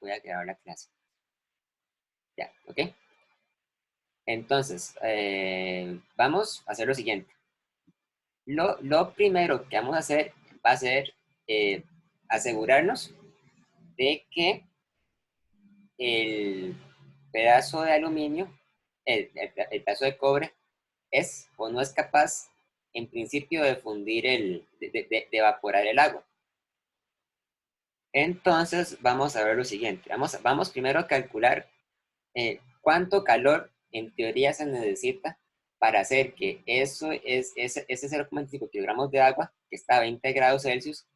voy a grabar la clase. Ya, ¿ok? Entonces, vamos a hacer lo siguiente. Lo primero que vamos a hacer va a ser asegurarnos de que el pedazo de aluminio, el pedazo de cobre, es o no es capaz, en principio, de fundir de evaporar el agua. Entonces, vamos a ver lo siguiente. Vamos primero a calcular cuánto calor en teoría se necesita para hacer que ese 0,25 kilogramos de agua, que está a 20 grados Celsius,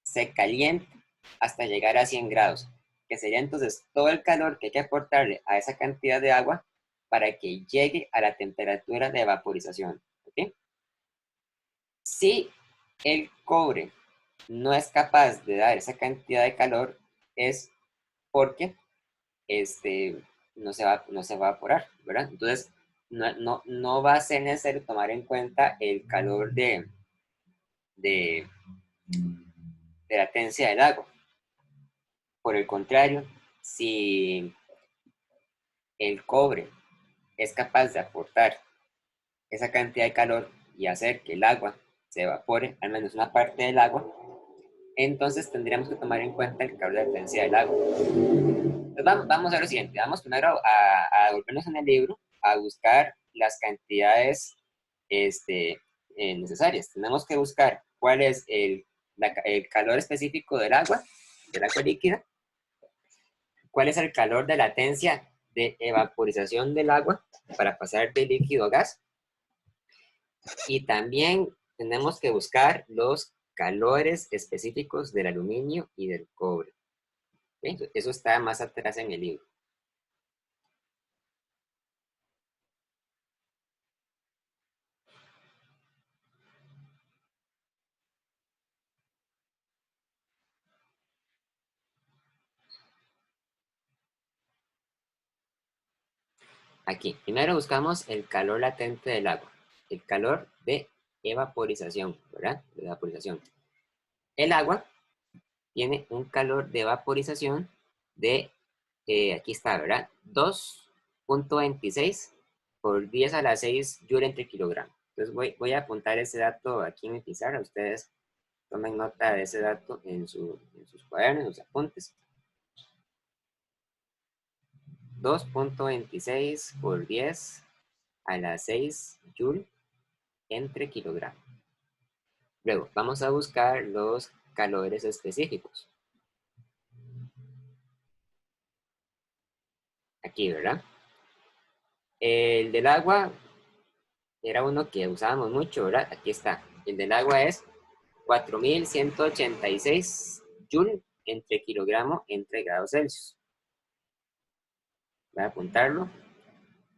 se caliente hasta llegar a 100 grados, que sería entonces todo el calor que hay que aportarle a esa cantidad de agua para que llegue a la temperatura de vaporización. ¿Okay? Si el cobre no es capaz de dar esa cantidad de calor, es porque no se va a evaporar, ¿verdad? Entonces, no va a ser necesario tomar en cuenta el calor de latencia del agua. Por el contrario, si el cobre es capaz de aportar esa cantidad de calor y hacer que el agua se evapore, al menos una parte del agua, entonces tendríamos que tomar en cuenta el calor de latencia del agua. Entonces vamos a lo siguiente, vamos primero a volvernos en el libro a buscar las cantidades necesarias. Tenemos que buscar cuál es el calor específico del agua líquida, cuál es el calor de latencia de evaporización del agua para pasar de líquido a gas, y también tenemos que buscar los calores específicos del aluminio y del cobre. ¿Okay? Eso está más atrás en el libro. Aquí, primero buscamos el calor latente del agua, el calor de evaporización, ¿verdad? De evaporización. El agua tiene un calor de vaporización de, aquí está, ¿verdad? 2.26 por 10 a la 6 joule entre kilogramo. Entonces voy a apuntar ese dato aquí en mi pizarra. Ustedes tomen nota de ese dato en sus cuadernos, en sus apuntes. 2.26 por 10 a la 6 joule entre kilogramo. Luego, vamos a buscar los calores específicos. Aquí, ¿verdad? El del agua era uno que usábamos mucho, ¿verdad? Aquí está. El del agua es 4186 joule entre kilogramo entre grados Celsius. Voy a apuntarlo.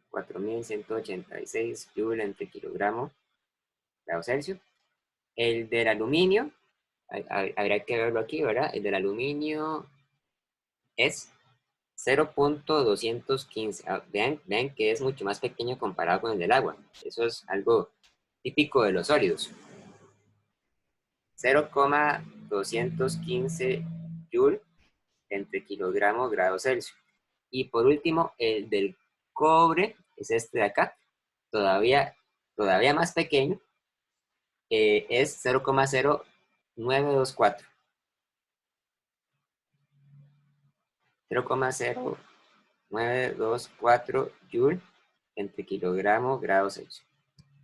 4186 joule entre kilogramo grados Celsius. El del aluminio, habría que verlo aquí, ¿verdad? El del aluminio es 0.215. Vean que es mucho más pequeño comparado con el del agua. Eso es algo típico de los sólidos. 0.215 joule entre kilogramo grado Celsius. Y por último, el del cobre, es este de acá, todavía más pequeño, es 0.0924. 0.0924 joule entre kilogramo grado Celsius.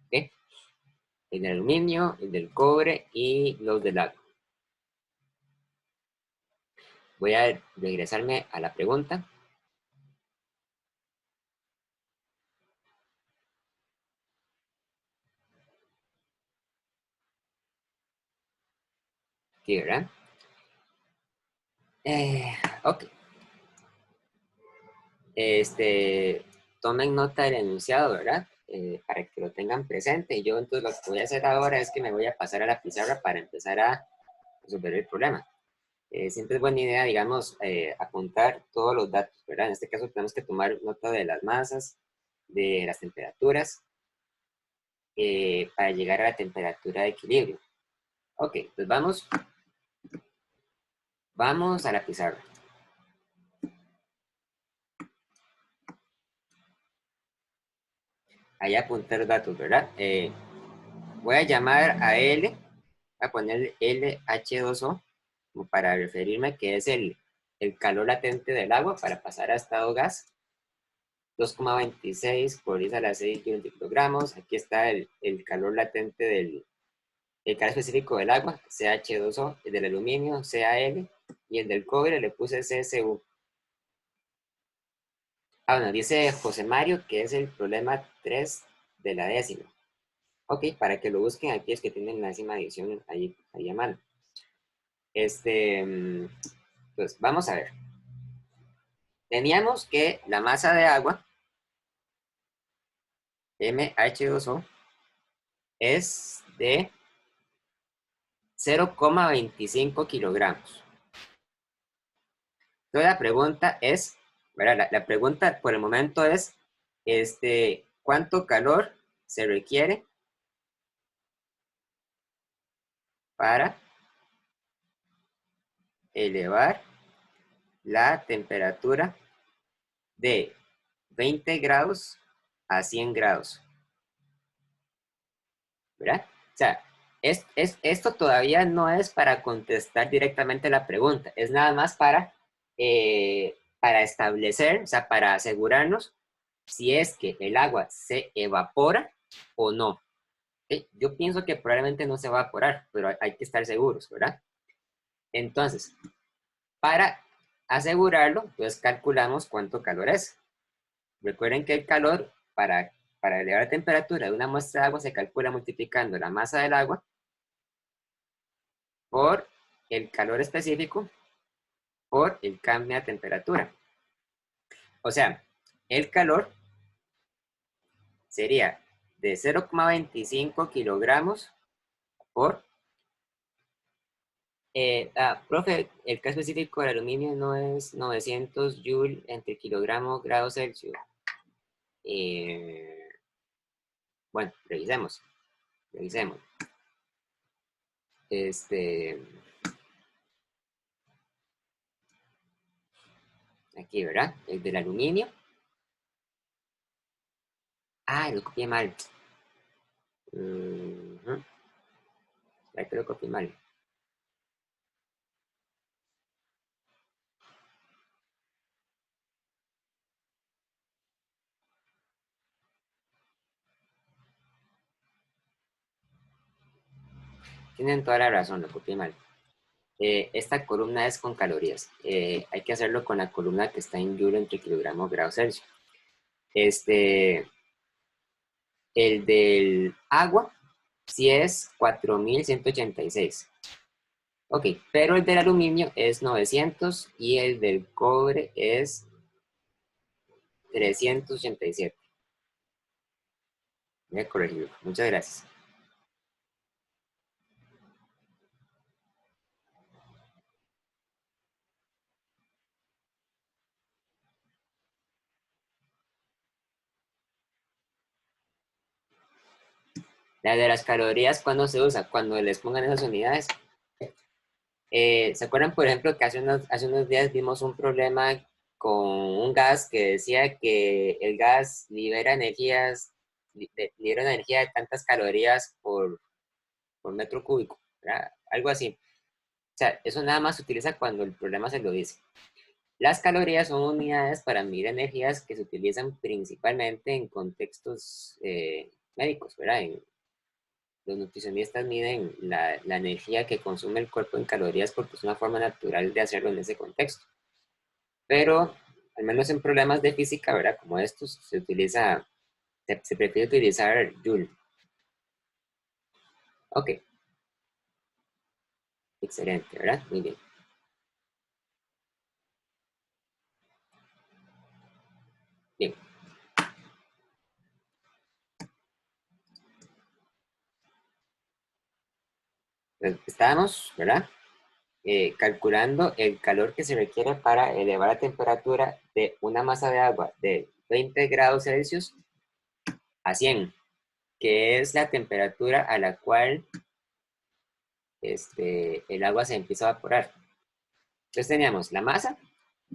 ¿Okay? El del aluminio, el del cobre y los del agua. Voy a regresarme a la pregunta. Aquí, ¿verdad? Ok. Tomen nota del enunciado, ¿verdad? Para que lo tengan presente. Yo entonces lo que voy a hacer ahora es que me voy a pasar a la pizarra para empezar a resolver el problema. Siempre es buena idea, digamos, apuntar todos los datos, ¿verdad? En este caso tenemos que tomar nota de las masas, de las temperaturas, para llegar a la temperatura de equilibrio. Ok, pues vamos a la pizarra. ahí apunté los datos, ¿verdad? Voy a llamar a L, voy a poner LH2O como para referirme que es el calor latente del agua para pasar a estado gas. 2,26 por 10 a la 6 kilogramos. Aquí está el calor latente el calor específico del agua, CH2O, el del aluminio, CAL, y el del cobre le puse CSU. Ah, bueno, dice José Mario que es el problema 3 de la décima. Ok, para que lo busquen aquí es que tienen la décima edición ahí a mano. Pues vamos a ver. Teníamos que la masa de agua, MH2O, es de 0,25 kilogramos. Entonces la pregunta es, ¿verdad? La pregunta por el momento es, ¿cuánto calor se requiere para elevar la temperatura de 20 grados a 100 grados? ¿Verdad? O sea, esto todavía no es para contestar directamente la pregunta, es nada más para establecer, o sea, para asegurarnos si es que el agua se evapora o no. Yo pienso que probablemente no se va a evaporar, pero hay que estar seguros, ¿verdad? Entonces, para asegurarlo, pues calculamos cuánto calor es. Recuerden que el calor, para elevar la temperatura de una muestra de agua, se calcula multiplicando la masa del agua por el calor específico por el cambio de temperatura. O sea, el calor sería de 0,25 kilogramos por profe, el caso específico del aluminio no es 900 joule entre kilogramo grado Celsius. Eh, bueno, revisemos. Aquí, ¿verdad? El del aluminio. Ah, lo copié mal. Ahí te lo copié mal. Tienen toda la razón, lo copié mal. Esta columna es con calorías. Hay que hacerlo con la columna que está en joule entre kilogramo grado Celsius. El del agua sí es 4186. Ok, pero el del aluminio es 900 y el del cobre es 387. Voy a corregirlo. Muchas gracias. La de las calorías, ¿cuándo se usa? Cuando les pongan esas unidades. ¿Se acuerdan, por ejemplo, que hace unos días vimos un problema con un gas que decía que el gas libera libera energía de tantas calorías por metro cúbico, ¿verdad? Algo así. O sea, eso nada más se utiliza cuando el problema se lo dice. Las calorías son unidades para medir energías que se utilizan principalmente en contextos médicos, ¿verdad? Los nutricionistas miden la energía que consume el cuerpo en calorías porque es una forma natural de hacerlo en ese contexto. Pero, al menos en problemas de física, ¿verdad? Como estos, se prefiere utilizar Joule. Ok, excelente, ¿verdad? Muy bien. Bien, pues estábamos, ¿verdad? Calculando el calor que se requiere para elevar la temperatura de una masa de agua de 20 grados Celsius a 100, que es la temperatura a la cual el agua se empieza a evaporar. Entonces teníamos la masa,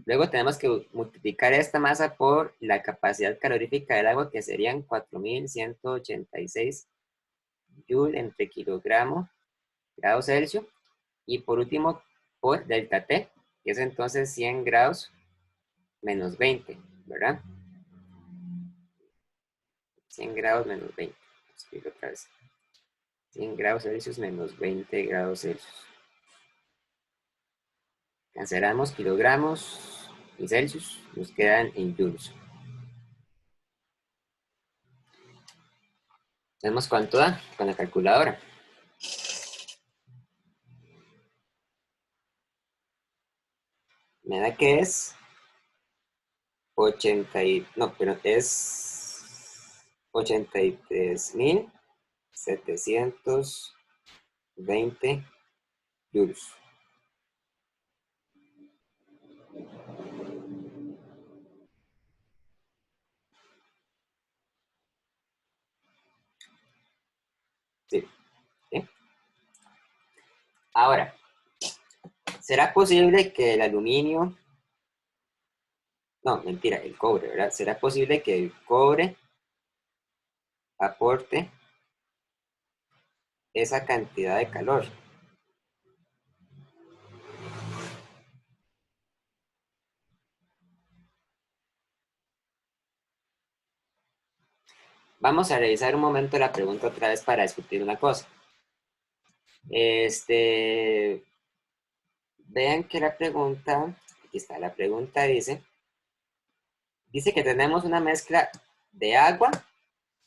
Luego tenemos que multiplicar esta masa por la capacidad calorífica del agua, que serían 4186 Joule entre kilogramo, grado Celsius. Y por último, por delta T, que es entonces 100 grados menos 20, ¿verdad? 100 grados menos 20. Escribo otra vez. 100 grados Celsius menos 20 grados Celsius. Cancelamos kilogramos y Celsius. Nos quedan en joules. Vemos cuánto da con la calculadora. Me da que es 83.720 joules. Sí, ¿sí? Ahora, ¿será posible que el aluminio, no, mentira, el cobre, ¿verdad? ¿Será posible que el cobre aporte esa cantidad de calor? Vamos a revisar un momento la pregunta otra vez para discutir una cosa. Vean que la pregunta, aquí está, la pregunta dice que tenemos una mezcla de agua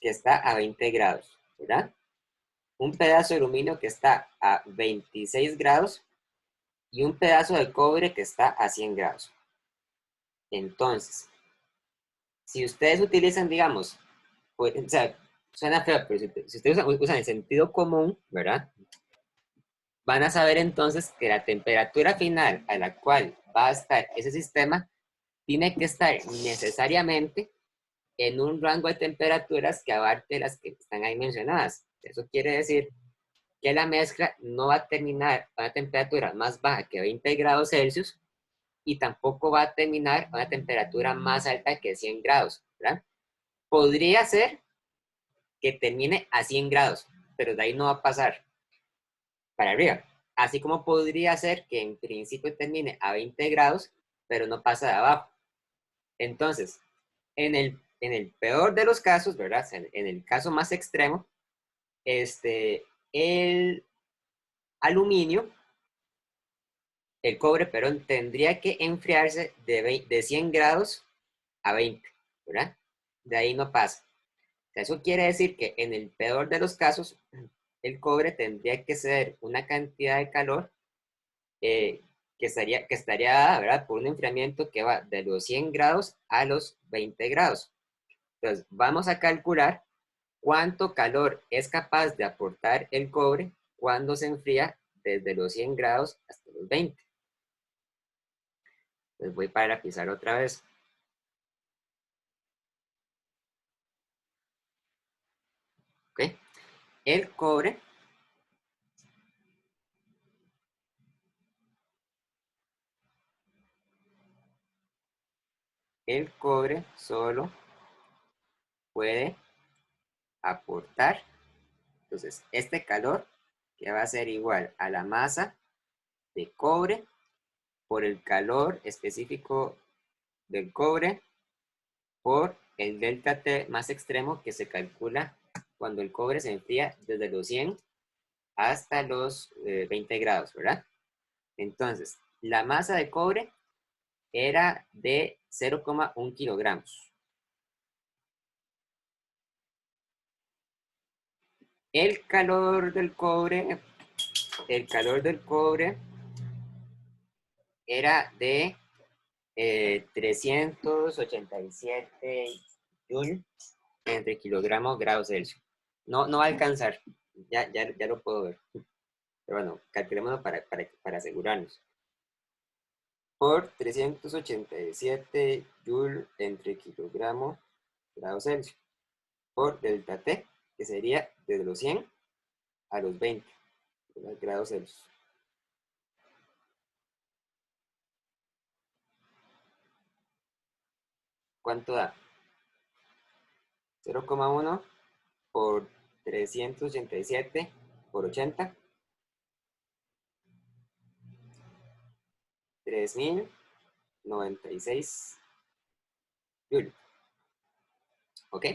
que está a 20 grados, ¿verdad? Un pedazo de aluminio que está a 26 grados y un pedazo de cobre que está a 100 grados. Entonces, si ustedes utilizan, digamos, pues, o sea, suena feo, pero si ustedes usan el sentido común, ¿verdad? Van a saber entonces que la temperatura final a la cual va a estar ese sistema tiene que estar necesariamente en un rango de temperaturas que abarque las que están ahí mencionadas. Eso quiere decir que la mezcla no va a terminar a una temperatura más baja que 20 grados Celsius y tampoco va a terminar a una temperatura más alta que 100 grados, ¿verdad? Podría ser que termine a 100 grados, pero de ahí no va a pasar para arriba. Así como podría ser que en principio termine a 20 grados, pero no pasa de abajo. Entonces, en el peor de los casos, ¿verdad? En el caso más extremo, el aluminio, el cobre, perdón, tendría que enfriarse de 100 grados a 20, ¿verdad? De ahí no pasa. O sea, eso quiere decir que en el peor de los casos, el cobre tendría que ser una cantidad de calor eh, que estaría dada, ¿verdad? Por un enfriamiento que va de los 100 grados a los 20 grados. Entonces, vamos a calcular cuánto calor es capaz de aportar el cobre cuando se enfría desde los 100 grados hasta los 20. Entonces, voy para la pizarra otra vez. ¿Ok? El cobre solo puede aportar, entonces, este calor que va a ser igual a la masa de cobre por el calor específico del cobre por el delta T más extremo que se calcula cuando el cobre se enfría desde los 100 hasta los 20 grados, ¿verdad? Entonces, la masa de cobre era de 0,1 kilogramos. El calor del cobre era de 387 Joule entre kilogramos grados Celsius. No, no va a alcanzar, ya lo puedo ver. Pero bueno, calculémoslo para asegurarnos. Por 387 Joule entre kilogramo grados Celsius. Por delta T, que sería desde los 100 a los 20 grados Celsius. ¿cuánto da? 0,1 por 387 por 80, 3096 joules. ¿Ok?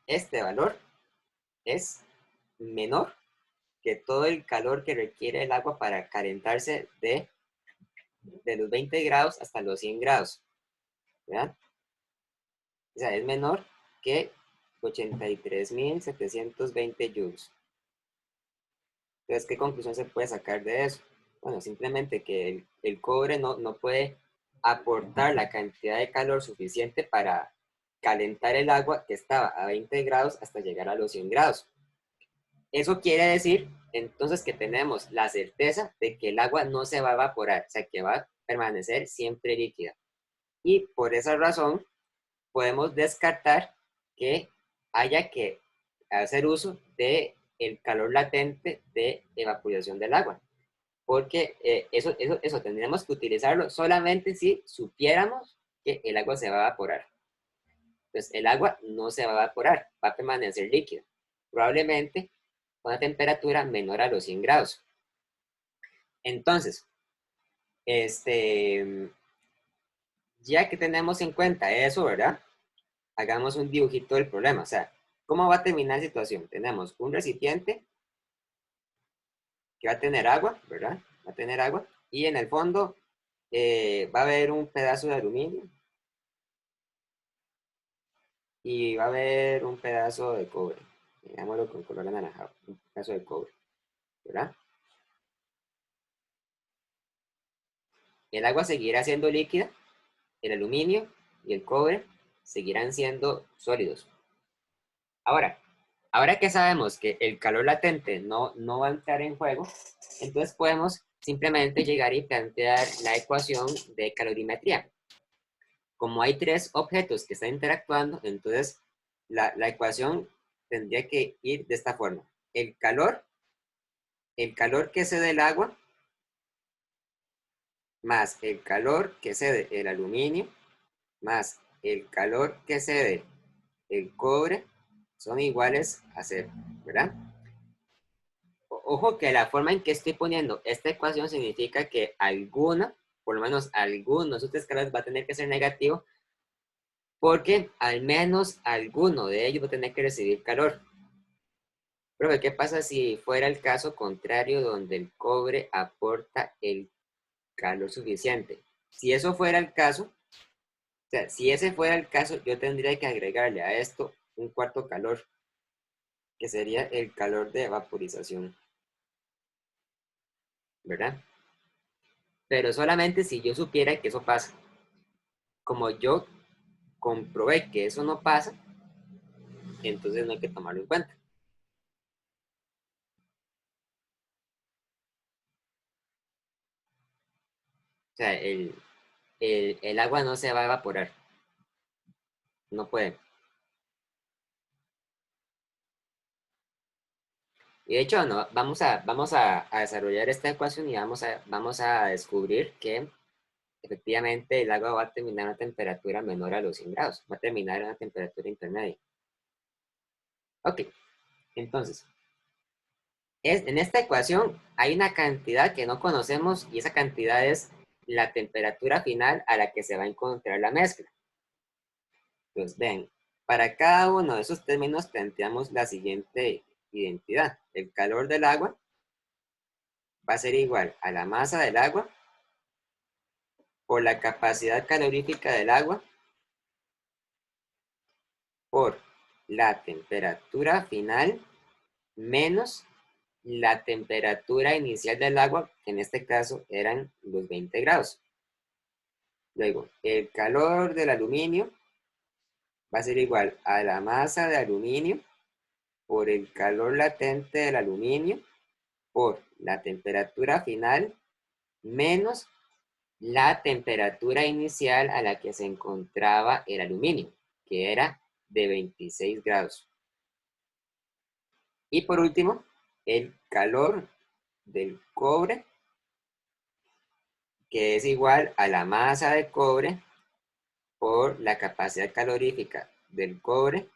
Este valor es menor que todo el calor que requiere el agua para calentarse de los 20 grados hasta los 100 grados. ¿Verdad? O sea, es menor que 83.720 joules. Entonces, ¿qué conclusión se puede sacar de eso? Bueno, simplemente que el cobre no puede aportar la cantidad de calor suficiente para calentar el agua que estaba a 20 grados hasta llegar a los 100 grados. Eso quiere decir entonces que tenemos la certeza de que el agua no se va a evaporar, o sea, que va a permanecer siempre líquida. Y por esa razón podemos descartar que haya que hacer uso de el calor latente de evaporización del agua, porque eso tendríamos que utilizarlo solamente si supiéramos que el agua se va a evaporar. Entonces, el agua no se va a evaporar, va a permanecer líquida, probablemente con una temperatura menor a los 100 grados. Entonces, ya que tenemos en cuenta eso, ¿verdad? Hagamos un dibujito del problema. O sea, ¿cómo va a terminar la situación? Tenemos un recipiente que va a tener agua, ¿verdad? Va a tener agua. Y en el fondo va a haber un pedazo de aluminio y va a haber un pedazo de cobre. Digámoslo con color anaranjado, un pedazo de cobre, ¿verdad? El agua seguirá siendo líquida, el aluminio y el cobre seguirán siendo sólidos. Ahora que sabemos que el calor latente no va a entrar en juego, entonces podemos simplemente llegar y plantear la ecuación de calorimetría. Como hay tres objetos que están interactuando, entonces la ecuación tendría que ir de esta forma. El calor que cede el agua, más el calor que cede el aluminio, más el calor que cede el cobre, son iguales a cero, ¿verdad? Ojo que la forma en que estoy poniendo esta ecuación significa que alguna, por lo menos alguno de sus escalas va a tener que ser negativo, porque al menos alguno de ellos va a tener que recibir calor. Pero ¿qué pasa si fuera el caso contrario donde el cobre aporta el calor suficiente? Si eso fuera el caso, o sea, si ese fuera el caso, yo tendría que agregarle a esto un cuarto calor, que sería el calor de vaporización, ¿verdad? Pero solamente si yo supiera que eso pasa. Como yo comprobé que eso no pasa, entonces no hay que tomarlo en cuenta. O sea, el agua no se va a evaporar, no puede. Y de hecho, no, vamos a desarrollar esta ecuación y vamos a descubrir que efectivamente el agua va a terminar a una temperatura menor a los 100 grados, va a terminar a una temperatura intermedia. Ok, entonces, en esta ecuación hay una cantidad que no conocemos y esa cantidad es la temperatura final a la que se va a encontrar la mezcla. Pues ven, para cada uno de esos términos planteamos la siguiente identidad. El calor del agua va a ser igual a la masa del agua por la capacidad calorífica del agua por la temperatura final menos la temperatura inicial del agua, que en este caso eran los 20 grados. Luego, el calor del aluminio va a ser igual a la masa de aluminio por el calor latente del aluminio por la temperatura final menos la temperatura inicial a la que se encontraba el aluminio, que era de 26 grados. Y por último, el calor del cobre, que es igual a la masa de cobre por la capacidad calorífica del cobre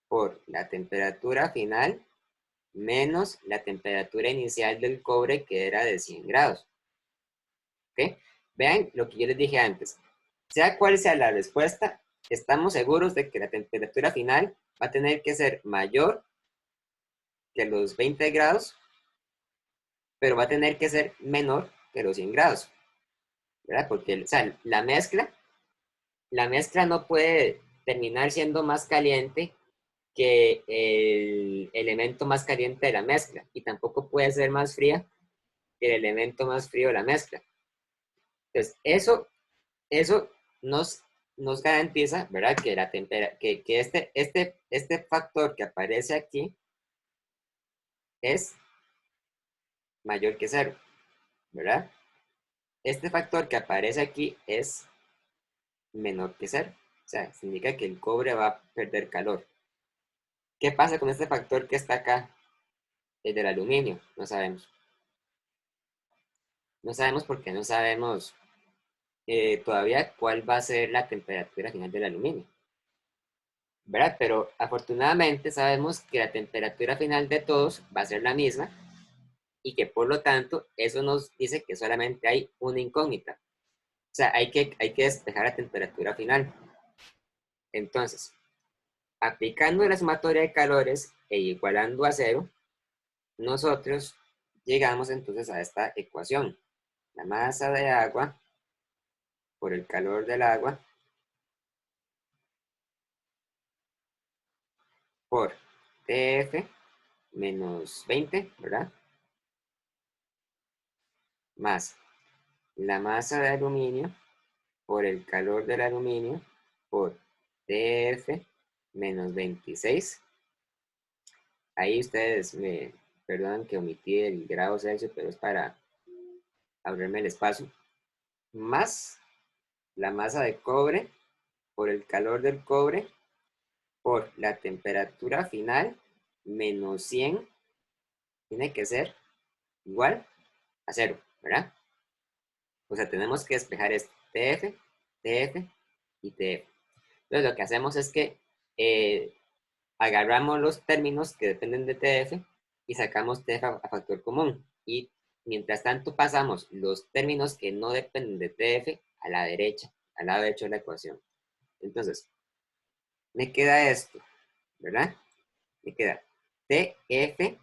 por la temperatura final menos la temperatura inicial del cobre, que era de 100 grados. ¿Ok? Vean lo que yo les dije antes. Sea cual sea la respuesta, estamos seguros de que la temperatura final va a tener que ser mayor que los 20 grados, pero va a tener que ser menor que los 100 grados, ¿verdad? Porque, o sea, la mezcla no puede terminar siendo más caliente que el elemento más caliente de la mezcla, y tampoco puede ser más fría que el elemento más frío de la mezcla. Entonces, eso nos garantiza, ¿verdad? Que, que este factor que aparece aquí es mayor que cero, ¿verdad? Este factor que aparece aquí es menor que cero. O sea, significa que el cobre va a perder calor. ¿Qué pasa con este factor que está acá? El del aluminio. No sabemos. No sabemos porque no sabemos todavía cuál va a ser la temperatura final del aluminio, ¿verdad? Pero afortunadamente sabemos que la temperatura final de todos va a ser la misma y que por lo tanto eso nos dice que solamente hay una incógnita. O sea, hay que despejar la temperatura final. Entonces, aplicando la sumatoria de calores e igualando a cero, nosotros llegamos entonces a esta ecuación. La masa de agua por el calor del agua por TF menos 20, ¿verdad? Más la masa de aluminio por el calor del aluminio por TF menos 26. Ahí ustedes me perdonan que omití el grado Celsius, pero es para abrirme el espacio. Más la masa de cobre por el calor del cobre por la temperatura final menos 100 tiene que ser igual a cero, ¿verdad? O sea, tenemos que despejar esto, TF, TF y TF. Entonces lo que hacemos es que agarramos los términos que dependen de TF y sacamos TF a factor común. Y mientras tanto pasamos los términos que no dependen de TF a la derecha, al lado derecho de la ecuación. Entonces, me queda esto, ¿verdad? Me queda TF,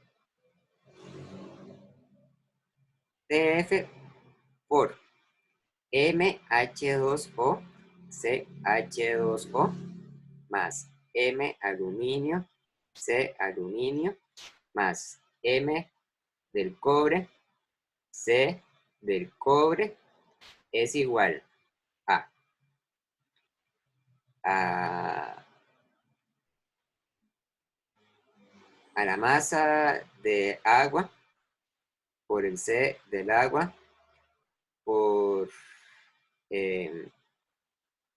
TF por MH2O, CH2O, más M aluminio, C aluminio, más M del cobre, C del cobre, es igual a, a, a la masa de agua por el C del agua por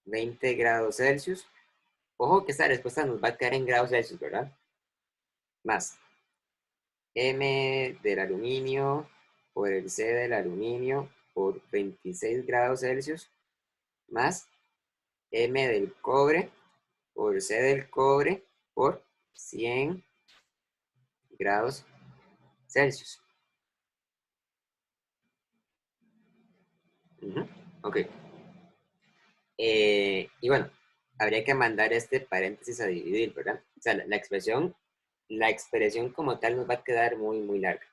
20 grados Celsius. Ojo que esta respuesta nos va a quedar en grados Celsius, ¿verdad? Más M del aluminio por el C del aluminio por 26 grados Celsius, más M del cobre por C del cobre por 100 grados Celsius. Ok. Y bueno, habría que mandar este paréntesis a dividir, ¿verdad? O sea, la expresión como tal nos va a quedar muy, muy larga.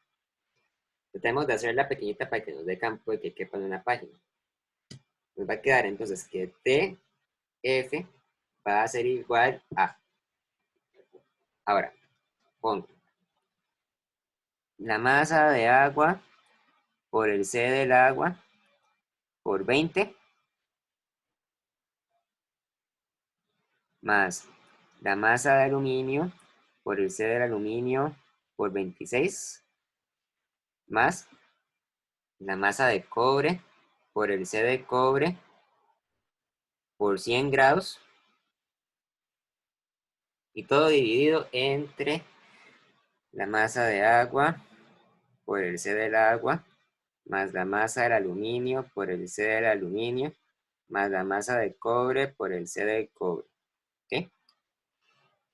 Tratemos de hacerla pequeñita para que nos dé campo y que quepa en una página. Nos va a quedar entonces que TF va a ser igual a. Ahora, pongo la masa de agua por el C del agua por 20 más la masa de aluminio por el C del aluminio por 26 más la masa de cobre por el C de cobre por 100 grados y todo dividido entre la masa de agua por el C del agua más la masa del aluminio por el C del aluminio más la masa de cobre por el C de cobre. ¿Ok?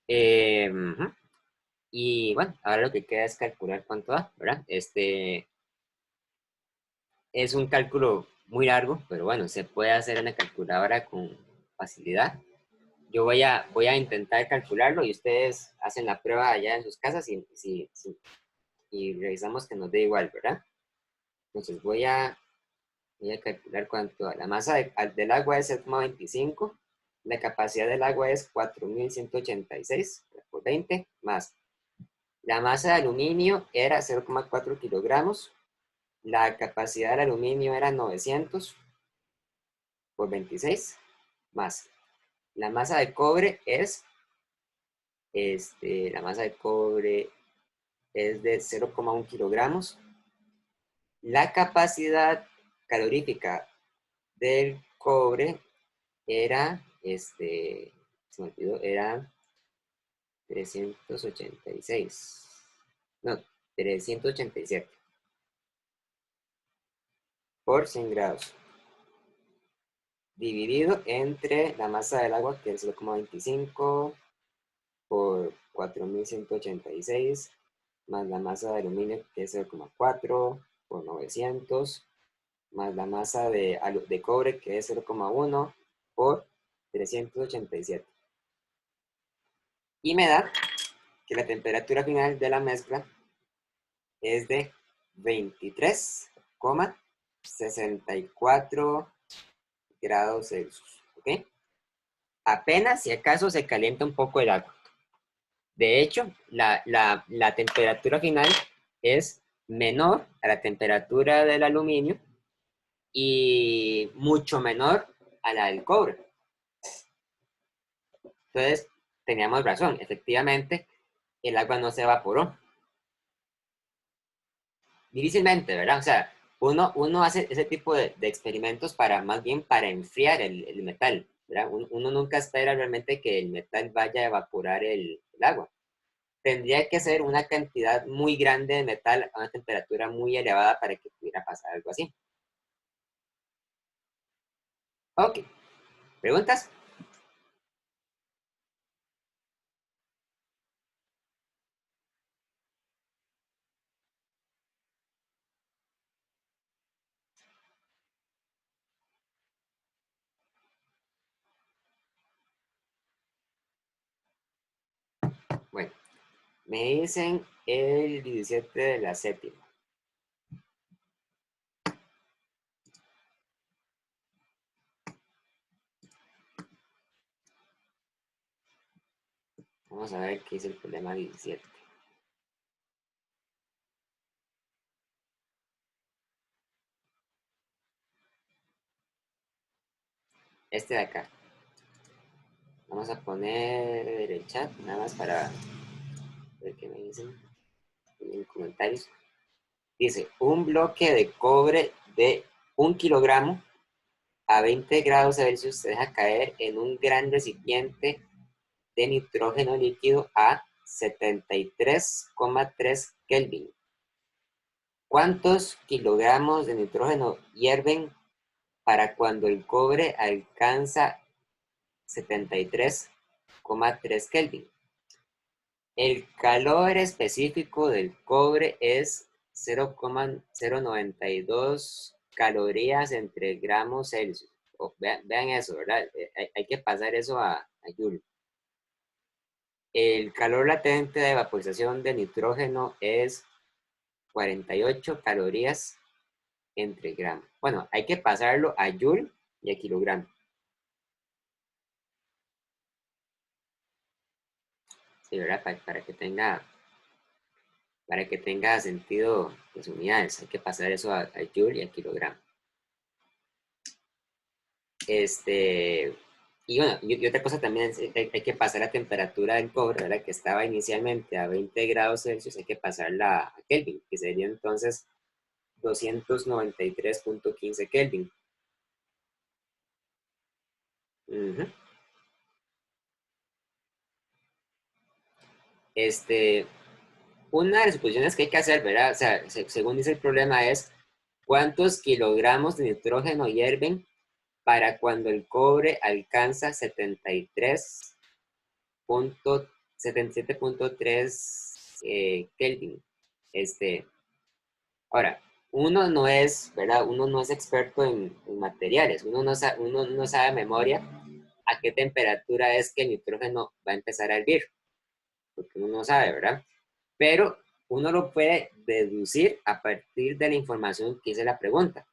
Ujú. Y bueno, ahora lo que queda es calcular cuánto da, ¿verdad? Es un cálculo muy largo, pero bueno, se puede hacer en la calculadora con facilidad. Yo voy a intentar calcularlo y ustedes hacen la prueba allá en sus casas y revisamos que nos dé igual, ¿verdad? Entonces voy a calcular cuánto da. La masa del agua es 0,25. La capacidad del agua es 4.186 por 20 más. La masa de aluminio era 0,4 kilogramos. La capacidad del aluminio era 900 por 26 más. La masa de cobre la masa de cobre es de 0,1 kilogramos. La capacidad calorífica del cobre era, se me olvidó, era 386. No, 387 por 100 grados. Dividido entre la masa del agua, que es 0,25 por 4.186, más la masa de aluminio, que es 0,4 por 900, más la masa de cobre, que es 0,1 por 387. Y me da que la temperatura final de la mezcla es de 23,64 grados Celsius. ¿Ok? Apenas si acaso se calienta un poco el agua. De hecho, la temperatura final es menor a la temperatura del aluminio y mucho menor a la del cobre. Entonces, teníamos razón. Efectivamente, el agua no se evaporó. Difícilmente, ¿verdad? O sea, uno hace ese tipo de experimentos más bien para enfriar el metal, ¿verdad? Uno nunca espera realmente que el metal vaya a evaporar el agua. Tendría que ser una cantidad muy grande de metal a una temperatura muy elevada para que pudiera pasar algo así. Ok, ¿preguntas? Bueno, me dicen el 17 de la séptima. Vamos a ver qué es el problema 17. Este de acá. Vamos a poner el chat, nada más para ver qué me dicen en comentarios. Dice, un bloque de cobre de 1 kilogramo a 20 grados Celsius se deja caer en un gran recipiente de nitrógeno líquido a 73,3 Kelvin. ¿Cuántos kilogramos de nitrógeno hierven para cuando el cobre alcanza 73,3 Kelvin? El calor específico del cobre es 0,092 calorías entre gramos Celsius. Vean eso, ¿verdad? Hay que pasar eso a Joule. El calor latente de vaporización de nitrógeno es 48 calorías entre gramos. Bueno, hay que pasarlo a Joule y a kilogramo. Sí, ¿verdad? Para que tenga sentido las unidades, hay que pasar eso a Joule y a kilogramo. Y bueno, y otra cosa también es, hay que pasar la temperatura del cobre, ¿verdad? Que estaba inicialmente a 20 grados Celsius, hay que pasarla a Kelvin, que sería entonces 293,15 Kelvin. Uh-huh. Una de las suposiciones que hay que hacer, ¿verdad? O sea, según dice el problema es, ¿cuántos kilogramos de nitrógeno hierven para cuando el cobre alcanza 77.3 Kelvin. Ahora, uno no es, ¿verdad? Uno no es experto en materiales, uno no sabe de memoria a qué temperatura es que el nitrógeno va a empezar a hervir, porque uno no sabe, ¿verdad? Pero uno lo puede deducir a partir de la información que dice la pregunta.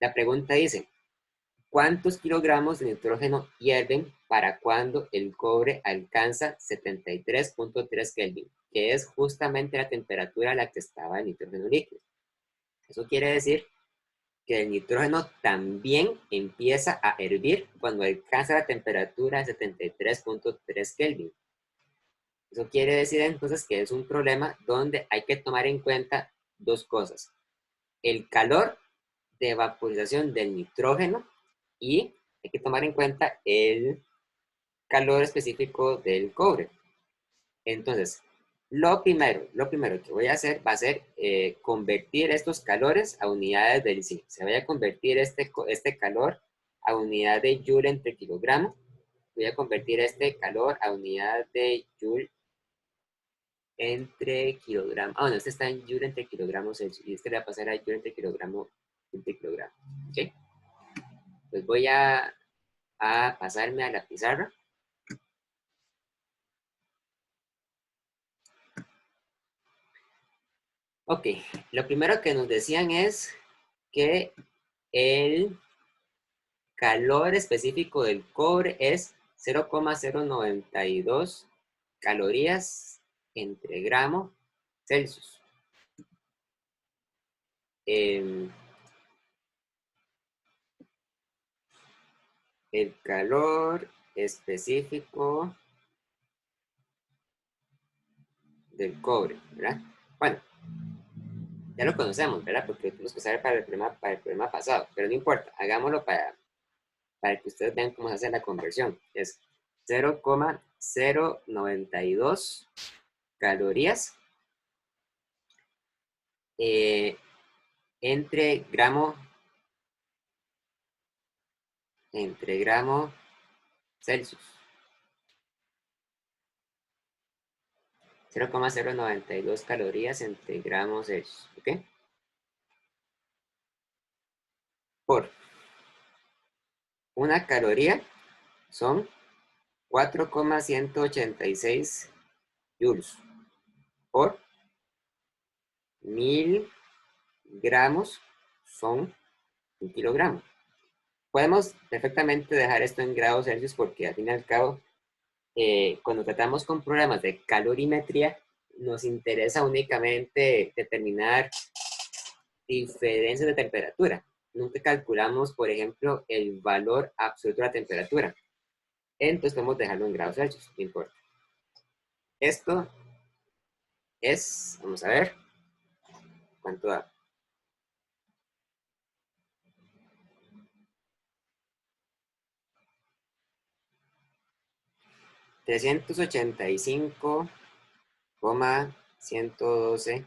La pregunta dice, ¿cuántos kilogramos de nitrógeno hierven para cuando el cobre alcanza 73.3 Kelvin? Que es justamente la temperatura a la que estaba el nitrógeno líquido. Eso quiere decir que el nitrógeno también empieza a hervir cuando alcanza la temperatura de 73.3 Kelvin. Eso quiere decir entonces que es un problema donde hay que tomar en cuenta dos cosas. El calor de vaporización del nitrógeno y hay que tomar en cuenta el calor específico del cobre. Entonces, lo primero que voy a hacer va a ser convertir estos calores a unidades del zinc. Se voy a convertir este calor a unidad de joule entre kilogramo. Voy a convertir este calor a unidad de joule entre kilogramo. Ah, bueno, este está en joule entre kilogramos Celsius. Y este le va a pasar a joule entre kilogramo entre kilogramo. ¿Ok? Pues voy a pasarme a la pizarra. Ok, lo primero que nos decían es que el calor específico del cobre es 0,092 calorías entre gramo Celsius. El calor específico del cobre, ¿verdad? Bueno, ya lo conocemos, ¿verdad? Porque lo tuvimos que saber para el problema pasado, pero no importa, hagámoslo para que ustedes vean cómo se hace la conversión. Es 0,092 calorías entre gramo Celsius. 0,092 calorías entre gramos Celsius, ¿ok? Por una caloría son 4,186 joules por 1000 gramos son un kilogramo. Podemos perfectamente dejar esto en grados Celsius porque al fin y al cabo, cuando tratamos con problemas de calorimetría, nos interesa únicamente determinar diferencias de temperatura. Nunca calculamos, por ejemplo, el valor absoluto de la temperatura. Entonces podemos dejarlo en grados Celsius, no importa. Esto es, vamos a ver, ¿cuánto da? 385,112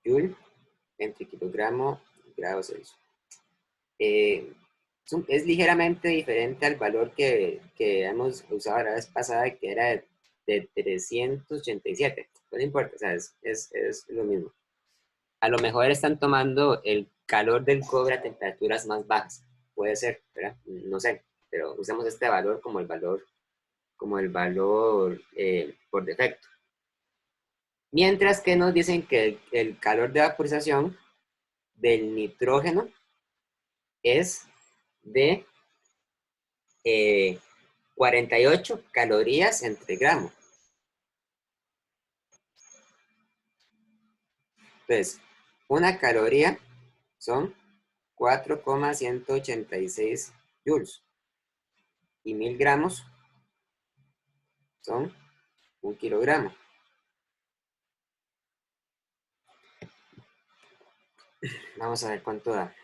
joule entre kilogramo y grados Celsius. Es ligeramente diferente al valor que hemos usado la vez pasada, que era de 387. No importa, o sea, es lo mismo. A lo mejor están tomando el calor del cobre a temperaturas más bajas. Puede ser, ¿verdad? No sé, pero usamos este valor como el valor por defecto. Mientras que nos dicen que el calor de vaporización del nitrógeno es de 48 calorías entre gramo. Entonces, una caloría son 4,186 joules y 1000 gramos son un kilogramo. Vamos a ver cuánto da.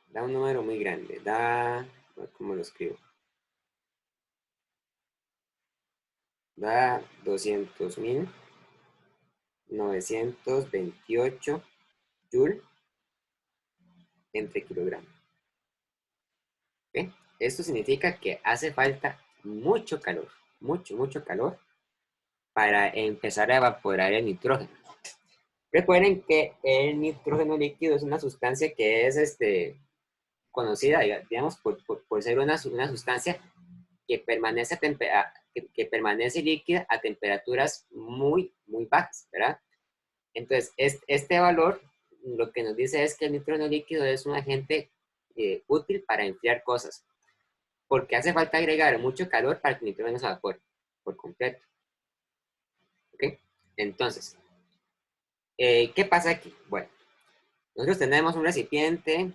Da un número muy grande. ¿Cómo lo escribo? Da 200,000 928 Joule entre kilogramo. ¿Okay? Esto significa que hace falta mucho calor, mucho calor para empezar a evaporar el nitrógeno. Recuerden que el nitrógeno líquido es una sustancia que es conocida, digamos, por ser una sustancia que permanece, que permanece líquida a temperaturas muy bajas, ¿verdad? Entonces, este valor lo que nos dice es que el nitrógeno líquido es un agente útil para enfriar cosas, porque hace falta agregar mucho calor para que el nitrógeno se evapore por completo. ¿Ok? Entonces, ¿qué pasa aquí? Bueno, nosotros tenemos un recipiente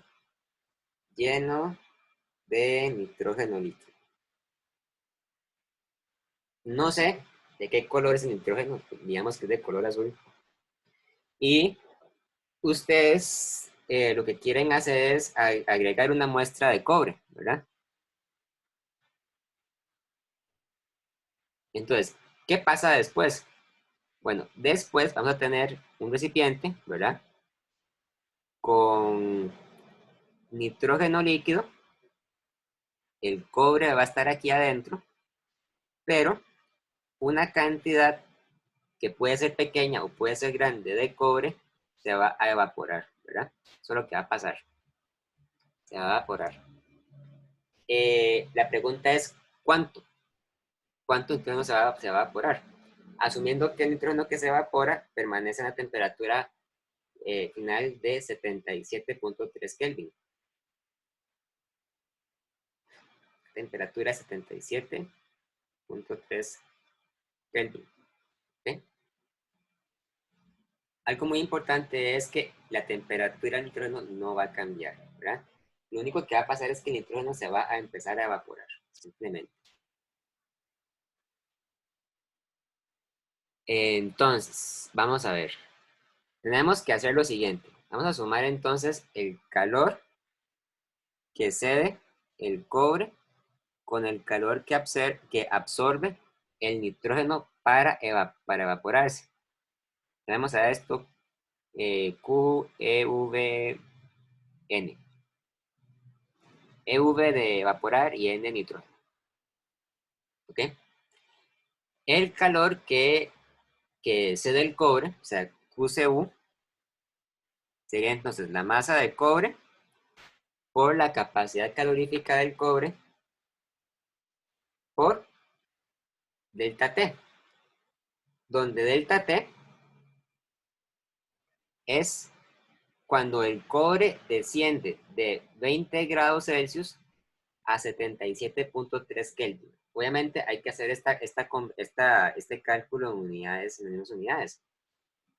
lleno de nitrógeno líquido. No sé de qué color es el nitrógeno, digamos que es de color azul. Y ustedes lo que quieren hacer es agregar una muestra de cobre, ¿verdad? Entonces, ¿qué pasa después? Bueno, después vamos a tener un recipiente, ¿verdad? Con nitrógeno líquido, el cobre va a estar aquí adentro, pero una cantidad que puede ser pequeña o puede ser grande de cobre se va a evaporar, ¿verdad? Eso es lo que va a pasar, se va a evaporar. La pregunta es, ¿cuánto? ¿Cuánto nitrógeno se va a evaporar? Asumiendo que el nitrógeno que se evapora permanece en la temperatura final de 77.3 Kelvin. Temperatura 77.3 Kelvin. ¿Okay? Algo muy importante es que la temperatura del nitrógeno no va a cambiar, ¿verdad? Lo único que va a pasar es que el nitrógeno se va a empezar a evaporar, simplemente. Entonces, vamos a ver. Tenemos que hacer lo siguiente. Vamos a sumar entonces el calor que cede el cobre con el calor que absorbe el nitrógeno para evaporarse. Tenemos a esto QEVN. EV de evaporar y N de nitrógeno. ¿Ok? El calor que cede el cobre, o sea, QCU, sería entonces la masa de cobre por la capacidad calorífica del cobre por delta T, donde delta T es cuando el cobre desciende de 20 grados Celsius a 77.3 Kelvin. Obviamente hay que hacer este cálculo en unidades, en menos unidades.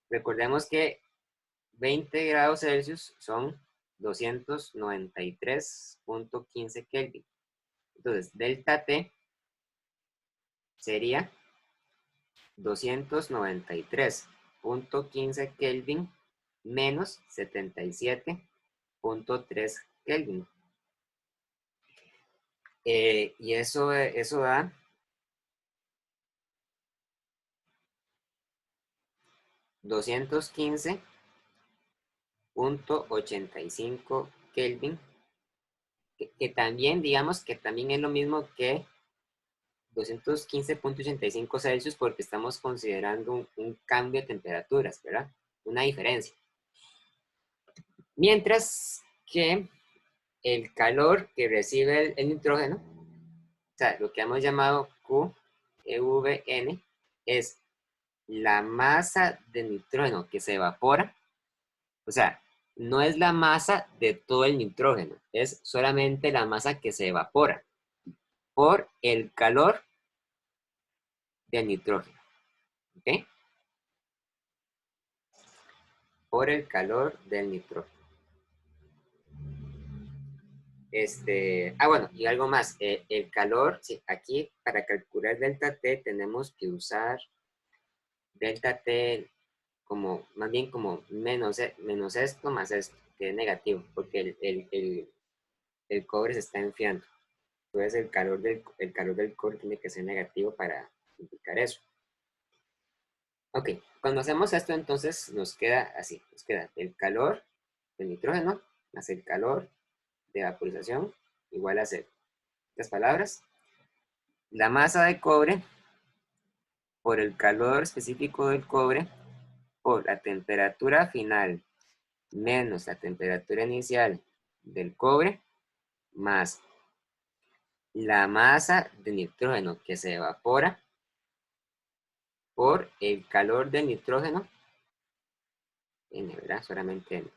Recordemos que 20 grados Celsius son 293.15 Kelvin. Entonces, delta T sería 293.15 Kelvin menos 77.3 Kelvin. Y eso da 215.85 Kelvin, que también, digamos que también es lo mismo que 215.85 Celsius porque estamos considerando un cambio de temperaturas, ¿verdad? Una diferencia. Mientras que el calor que recibe el nitrógeno, o sea, lo que hemos llamado QEVN, es la masa de nitrógeno que se evapora, o sea, no es la masa de todo el nitrógeno, es solamente la masa que se evapora por el calor del nitrógeno. ¿Ok? Por el calor del nitrógeno. Bueno, y algo más, el calor, sí, aquí para calcular delta T tenemos que usar delta T como, más bien como menos esto más esto, que es negativo, porque el cobre se está enfriando. Entonces el calor del cobre tiene que ser negativo para indicar eso. Ok, cuando hacemos esto, entonces nos queda así. Nos queda el calor del nitrógeno más el calor de vaporización igual a cero. Estas palabras, la masa de cobre por el calor específico del cobre por la temperatura final menos la temperatura inicial del cobre más la masa de nitrógeno que se evapora por el calor del nitrógeno, N, ¿verdad? Solamente N,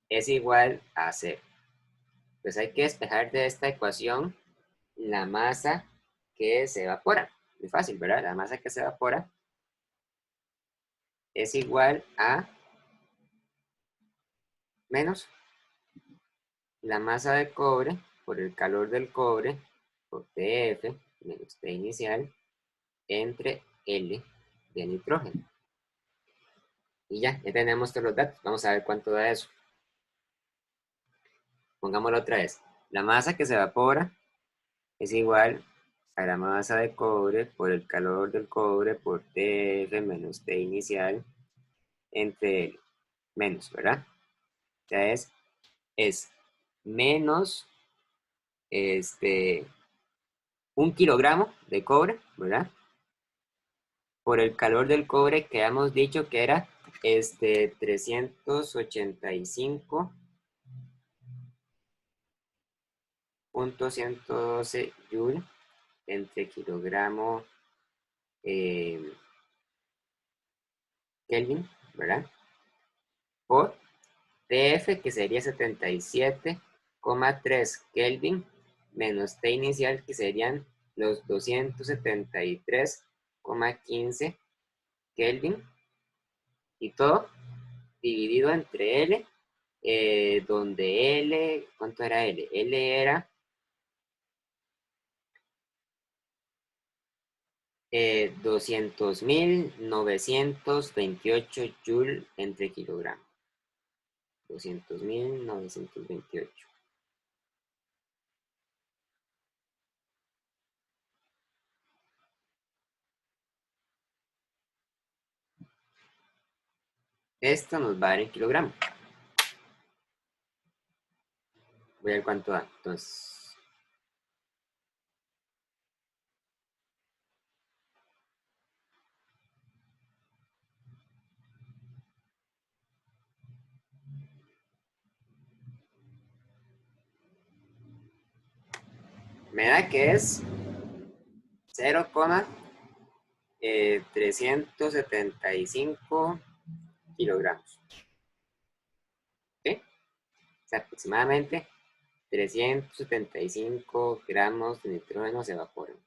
es igual a cero. Pues hay que despejar de esta ecuación la masa que se evapora. Muy fácil, ¿verdad? La masa que se evapora es igual a menos la masa de cobre por el calor del cobre por TF menos T inicial entre L de nitrógeno. Y ya tenemos todos los datos. Vamos a ver cuánto da eso. Pongámoslo otra vez. La masa que se evapora es igual a la masa de cobre por el calor del cobre por TF menos T inicial entre L. Menos, ¿verdad? O sea, es menos este, 1 kilogramo de cobre, ¿verdad? Por el calor del cobre que hemos dicho que era 385.112 joule entre kilogramo Kelvin, ¿verdad? Por TF, que sería 77,3 Kelvin, menos T inicial, que serían los 273,15 Kelvin, y todo dividido entre L, donde L, ¿cuánto era L? L era 200.928 joule entre kilogramo. 200.928. Esto nos va a dar en kilogramo. Voy a ver cuánto da. Entonces, me da que es 0,375 kilogramos. ¿Ok? O sea, aproximadamente 375 gramos de nitrógeno se evaporan.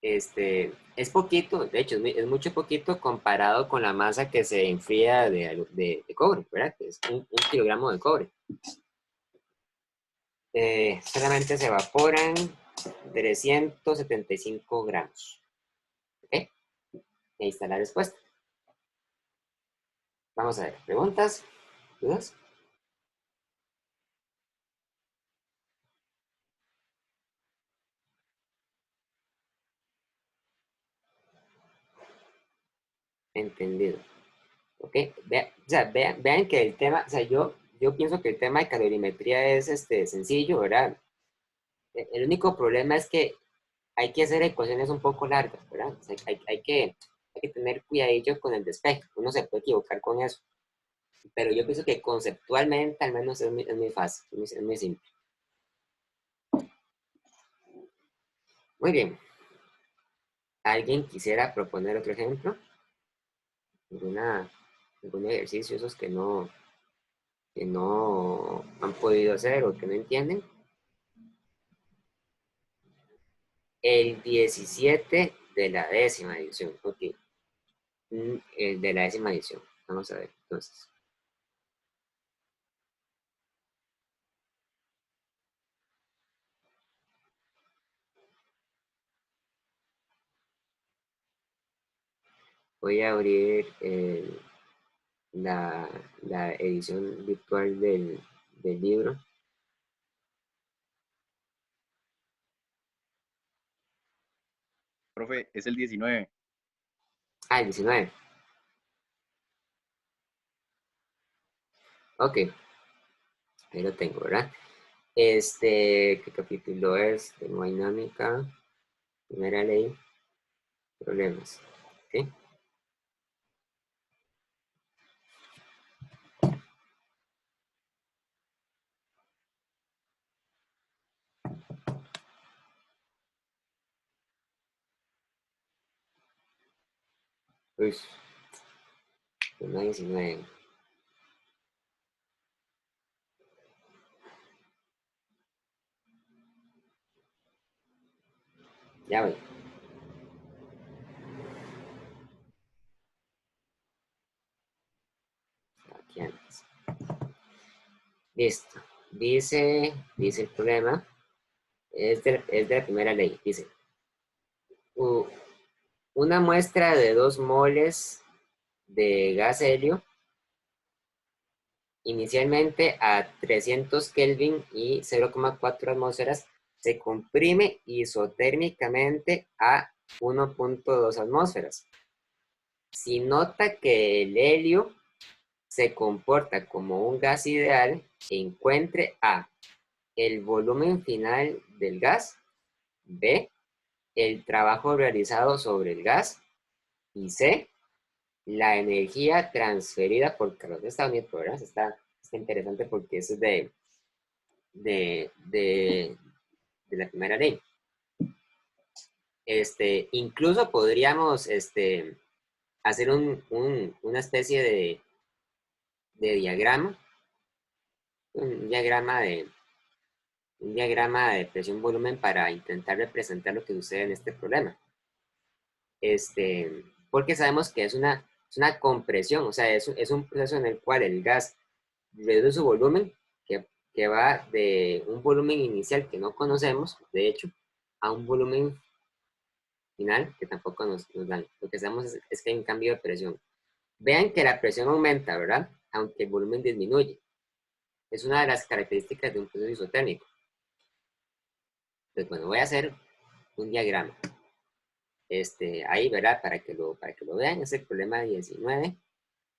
Es poquito, de hecho, es mucho poquito comparado con la masa que se enfría de cobre, ¿verdad? Que es un kilogramo de cobre. Solamente se evaporan 375 gramos. ¿Ok? Ahí está la respuesta. Vamos a ver, preguntas, dudas. Entendido. ¿Ok? O sea, vean que el tema, o sea, yo pienso que el tema de calorimetría es sencillo, ¿verdad? El único problema es que hay que hacer ecuaciones un poco largas, ¿verdad? O sea, hay que tener cuidadillo con el despeje. Uno se puede equivocar con eso. Pero yo pienso que conceptualmente al menos es muy fácil, es muy simple. Muy bien. ¿Alguien quisiera proponer otro ejemplo? ¿Alguna, algún ejercicio esos que no han podido hacer o que no entienden? El 17 de la décima edición. Ok. El de la décima edición. Vamos a ver. Entonces, voy a abrir la, la edición virtual del libro. Profe, es el 19. Ah, el 19. Ok, ahí lo tengo, ¿verdad? ¿Qué capítulo es? Termodinámica, primera ley, problemas. ¿Ok? Uy, tema 19. Ya voy. Aquí antes. Listo. Dice el problema, es de la primera ley. Dice, u- una muestra de 2 moles de gas helio, inicialmente a 300 Kelvin y 0,4 atmósferas, se comprime isotérmicamente a 1,2 atmósferas. Si nota que el helio se comporta como un gas ideal, encuentre A, el volumen final del gas, B, el trabajo realizado sobre el gas, y C, la energía transferida por calor. Está bonito, ¿verdad? Está interesante porque eso es de la primera ley. Incluso podríamos hacer una especie de diagrama, un diagrama de, un diagrama de presión-volumen para intentar representar lo que sucede en este problema. Porque sabemos que es una compresión, o sea, es un proceso en el cual el gas reduce su volumen, que va de un volumen inicial que no conocemos, de hecho, a un volumen final que tampoco nos dan. Lo que sabemos es que hay un cambio de presión. Vean que la presión aumenta, ¿verdad? Aunque el volumen disminuye. Es una de las características de un proceso isotérmico. Entonces, bueno, voy a hacer un diagrama. Ahí, ¿verdad? Para que lo vean, es el problema 19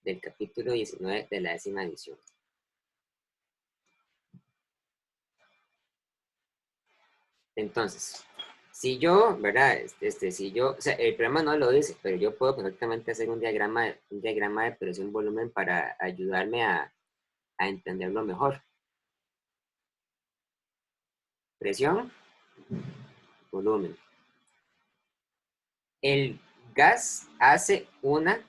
del capítulo 19 de la 10ª edición. Entonces, si yo, ¿verdad? O sea, el problema no lo dice, pero yo puedo perfectamente hacer un diagrama de presión-volumen para ayudarme a entenderlo mejor. Presión, volumen. El gas hace una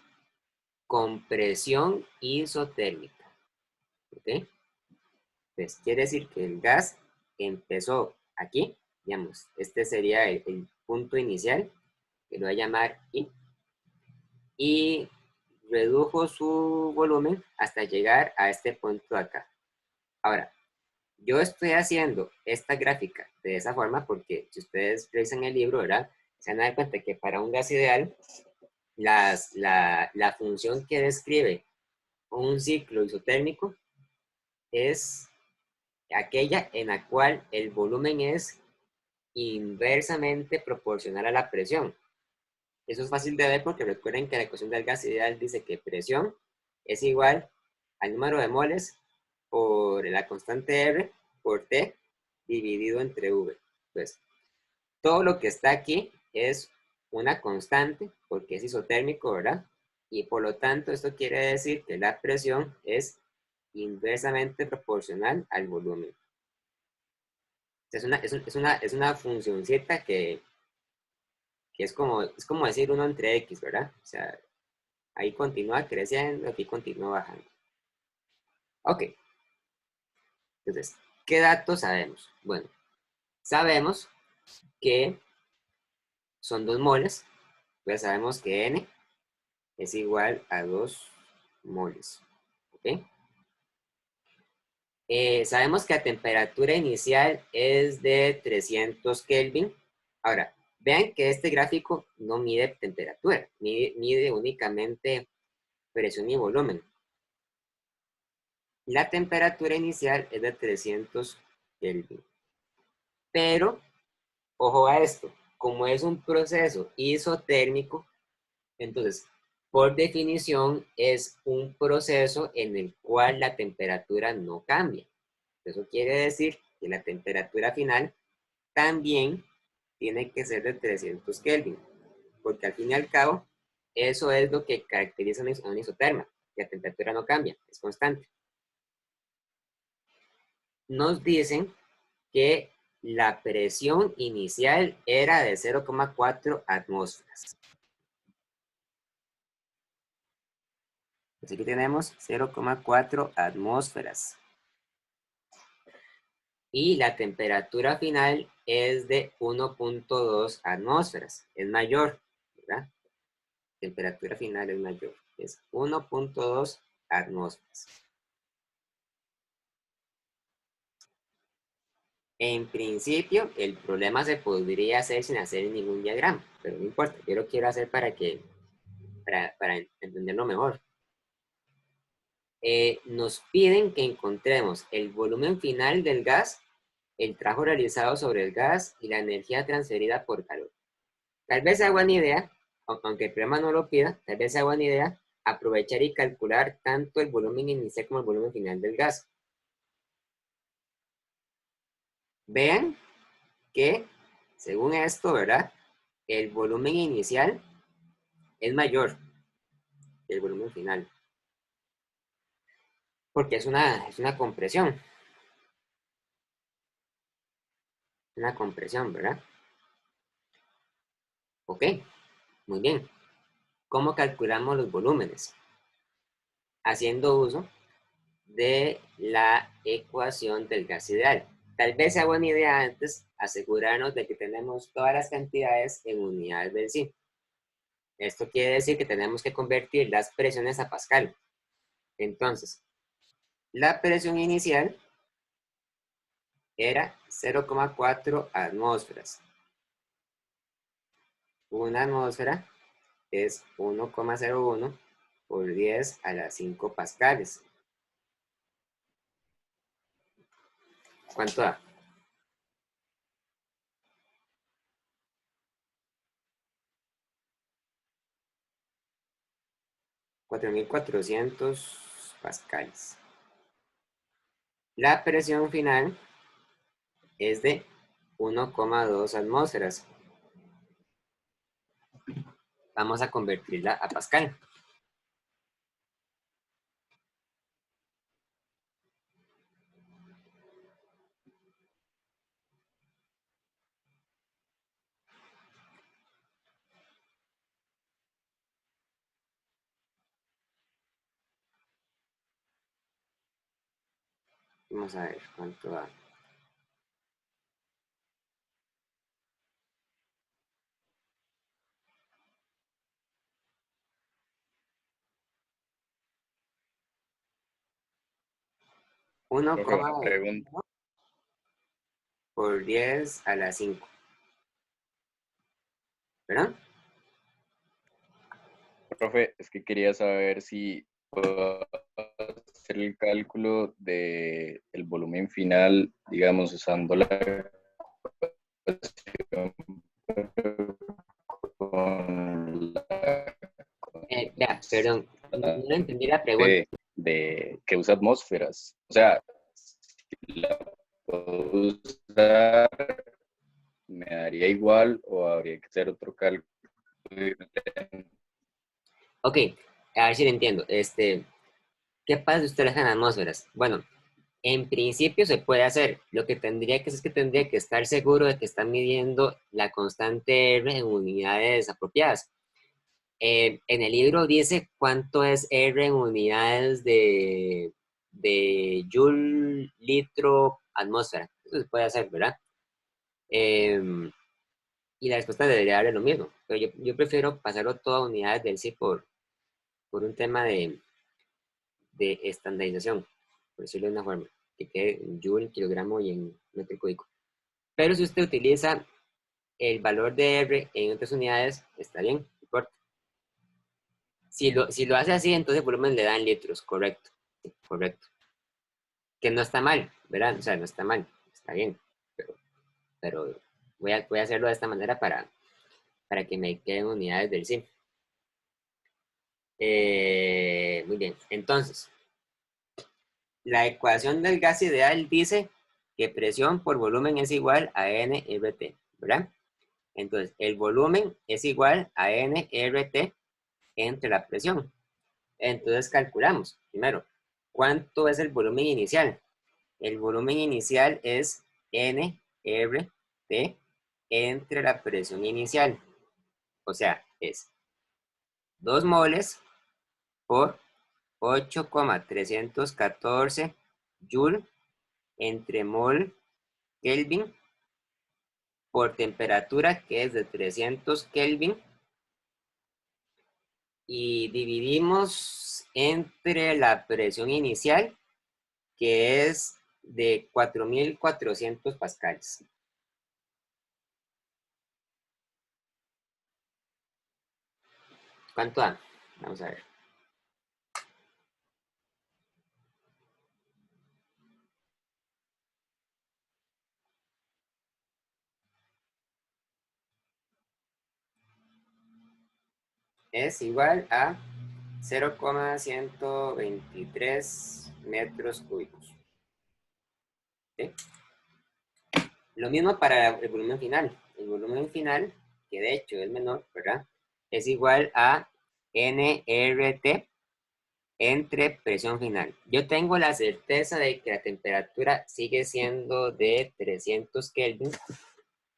compresión isotérmica, ¿ok? Pues quiere decir que el gas empezó aquí, digamos, este sería el punto inicial, que lo voy a llamar I, y redujo su volumen hasta llegar a este punto de acá. Ahora, yo estoy haciendo esta gráfica de esa forma porque si ustedes revisan el libro, ¿verdad? Se van a dar cuenta que para un gas ideal, la función que describe un ciclo isotérmico es aquella en la cual el volumen es inversamente proporcional a la presión. Eso es fácil de ver porque recuerden que la ecuación del gas ideal dice que presión es igual al número de moles por la constante R por T dividido entre V. Entonces, todo lo que está aquí es una constante porque es isotérmico, ¿verdad? Y por lo tanto, esto quiere decir que la presión es inversamente proporcional al volumen. Es una funcioncita que es como decir 1 entre X, ¿verdad? O sea, ahí continúa creciendo, aquí continúa bajando. Ok, entonces, ¿qué datos sabemos? Bueno, sabemos que son 2 moles, pues sabemos que N es igual a 2 moles, ¿ok? Sabemos que la temperatura inicial es de 300 Kelvin. Ahora, vean que este gráfico no mide temperatura, mide únicamente presión y volumen. La temperatura inicial es de 300 Kelvin. Pero, ojo a esto, como es un proceso isotérmico, entonces, por definición, es un proceso en el cual la temperatura no cambia. Eso quiere decir que la temperatura final también tiene que ser de 300 Kelvin, porque al fin y al cabo, eso es lo que caracteriza a una isoterma. La temperatura no cambia, es constante. Nos dicen que la presión inicial era de 0,4 atmósferas. Así que tenemos 0,4 atmósferas. Y la temperatura final es de 1,2 atmósferas. Es mayor, ¿verdad? Temperatura final es mayor. Es 1,2 atmósferas. En principio, el problema se podría hacer sin hacer ningún diagrama, pero no importa. Yo lo quiero hacer para entenderlo mejor. Nos piden que encontremos el volumen final del gas, el trabajo realizado sobre el gas y la energía transferida por calor. Tal vez sea buena idea, aunque el problema no lo pida, tal vez sea buena idea aprovechar y calcular tanto el volumen inicial como el volumen final del gas. Vean que, según esto, ¿verdad? El volumen inicial es mayor que el volumen final, porque es una compresión, ¿verdad? Ok, muy bien. ¿Cómo calculamos los volúmenes? Haciendo uso de la ecuación del gas ideal. Tal vez sea buena idea antes asegurarnos de que tenemos todas las cantidades en unidades del sí. Esto quiere decir que tenemos que convertir las presiones a Pascal. Entonces, la presión inicial era 0,4 atmósferas. Una atmósfera es 1,01 por 10 a la 5 pascales. ¿Cuánto da? 4.400 pascales. La presión final es de 1,2 atmósferas. Vamos a convertirla a Pascal. Vamos a ver cuánto da. Profe, una 1,1 pregunta. por 10 a la 5. ¿Verdad? Profe, es que quería saber si puedo hacer el cálculo de el volumen final, digamos, usando la ecuación con la Ya, perdón. No entendí la pregunta. de que usa atmósferas. O sea, si la puedo usar, ¿me daría igual o habría que hacer otro cálculo? Ok, a ver si lo entiendo. ¿Qué pasa si usted deja en atmósferas? Bueno, en principio se puede hacer. Lo que tendría que hacer es que tendría que estar seguro de que está midiendo la constante R en unidades apropiadas. En el libro dice cuánto es R en unidades de joule, litro, atmósfera. Eso se puede hacer, ¿verdad? Y la respuesta debería darle lo mismo. Pero yo prefiero pasarlo todo a unidades del sí por un tema de estandarización, por decirlo de una forma, que quede en joule, kilogramo y en metro cúbico. Pero si usted utiliza el valor de R en otras unidades, está bien, no importa. Si lo hace así, entonces el volumen le da en litros, correcto, sí, correcto. Que no está mal, ¿verdad? O sea, no está mal, está bien, pero voy a hacerlo de esta manera para que me queden unidades del sí. Muy bien, entonces, la ecuación del gas ideal dice que presión por volumen es igual a nRT, ¿verdad? Entonces, el volumen es igual a nRT entre la presión. Entonces, calculamos, primero, ¿cuánto es el volumen inicial? El volumen inicial es nRT entre la presión inicial. O sea, es 2 moles por 8,314 joule entre mol Kelvin por temperatura, que es de 300 Kelvin, y dividimos entre la presión inicial, que es de 4.400 pascales. ¿Cuánto da? Vamos a ver. Es igual a 0,123 metros cúbicos. ¿Sí? Lo mismo para el volumen final. El volumen final, que de hecho es menor, ¿verdad? Es igual a nRT entre presión final. Yo tengo la certeza de que la temperatura sigue siendo de 300 Kelvin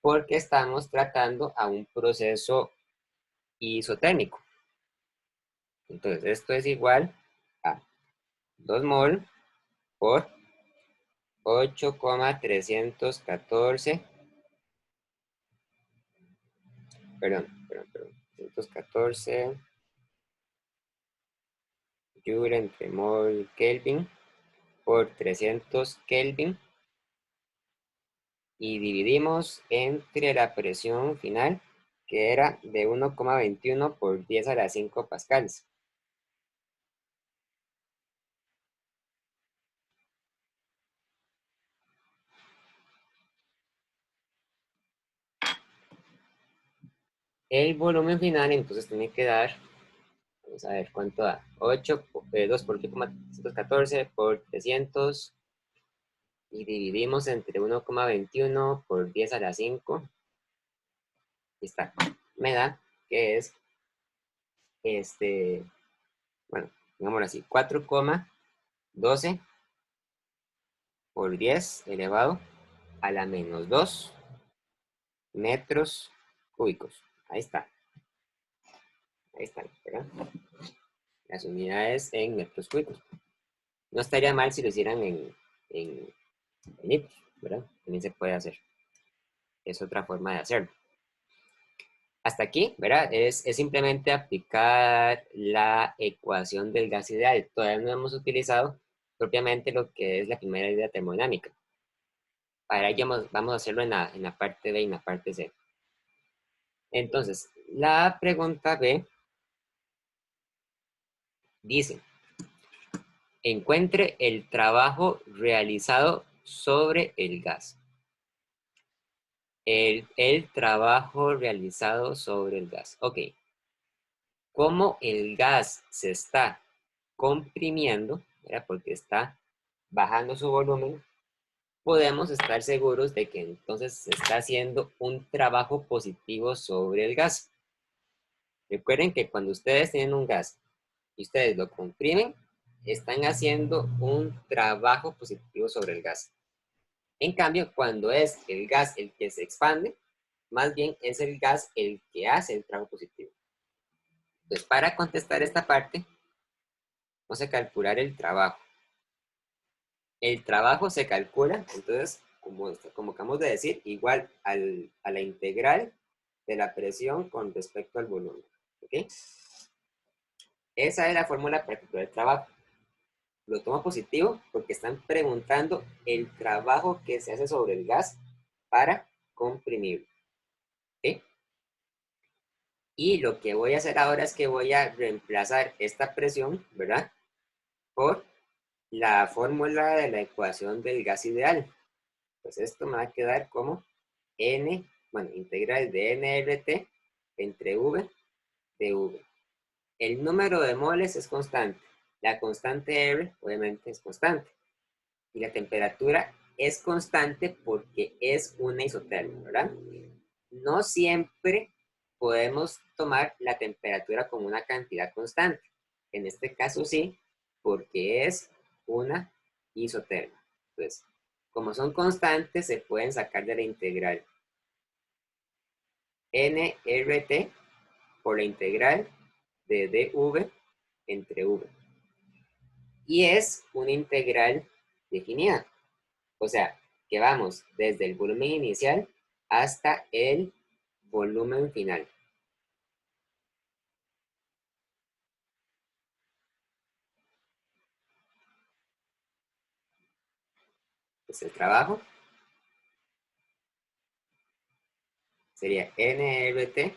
porque estamos tratando a un proceso isotérmico. Entonces, esto es igual a 2 mol por 8,314, perdón, 314 joule entre mol Kelvin por 300 Kelvin y dividimos entre la presión final, que era de 1,21 por 10 a la 5 pascales. El volumen final entonces tiene que dar, vamos a ver cuánto da, 2 por 8,314 por 300 y dividimos entre 1,21 por 10 a la 5. Y está, me da que es, bueno, digámoslo así, 4,12 por 10 elevado a la menos 2 metros cúbicos. Ahí está. Ahí están, ¿verdad? Las unidades en metros cúbicos. No estaría mal si lo hicieran en litros, ¿verdad? También se puede hacer. Es otra forma de hacerlo. Hasta aquí, ¿verdad? Es simplemente aplicar la ecuación del gas ideal. Todavía no hemos utilizado propiamente lo que es la primera idea termodinámica. Para ello vamos a hacerlo en la parte B y en la parte C. Entonces, la pregunta B dice, encuentre el trabajo realizado sobre el gas. El trabajo realizado sobre el gas. Ok. Como el gas se está comprimiendo, ¿verdad? Porque está bajando su volumen, podemos estar seguros de que entonces se está haciendo un trabajo positivo sobre el gas. Recuerden que cuando ustedes tienen un gas y ustedes lo comprimen, están haciendo un trabajo positivo sobre el gas. En cambio, cuando es el gas el que se expande, más bien es el gas el que hace el trabajo positivo. Entonces, para contestar esta parte, vamos a calcular el trabajo. El trabajo se calcula, entonces, como acabamos de decir, igual a la integral de la presión con respecto al volumen. ¿Ok? Esa es la fórmula para calcular el trabajo. Lo tomo positivo porque están preguntando el trabajo que se hace sobre el gas para comprimirlo. ¿Sí? Y lo que voy a hacer ahora es que voy a reemplazar esta presión, ¿verdad? Por la fórmula de la ecuación del gas ideal. Pues esto me va a quedar como N, bueno, integral de nRT entre V de V. El número de moles es constante. La constante R, obviamente, es constante. Y la temperatura es constante porque es una isoterma, ¿verdad? No siempre podemos tomar la temperatura como una cantidad constante. En este caso sí, porque es una isoterma. Entonces, como son constantes, se pueden sacar de la integral nRT por la integral de dV entre V. Y es una integral definida. O sea, que vamos desde el volumen inicial hasta el volumen final. Pues el trabajo sería nRT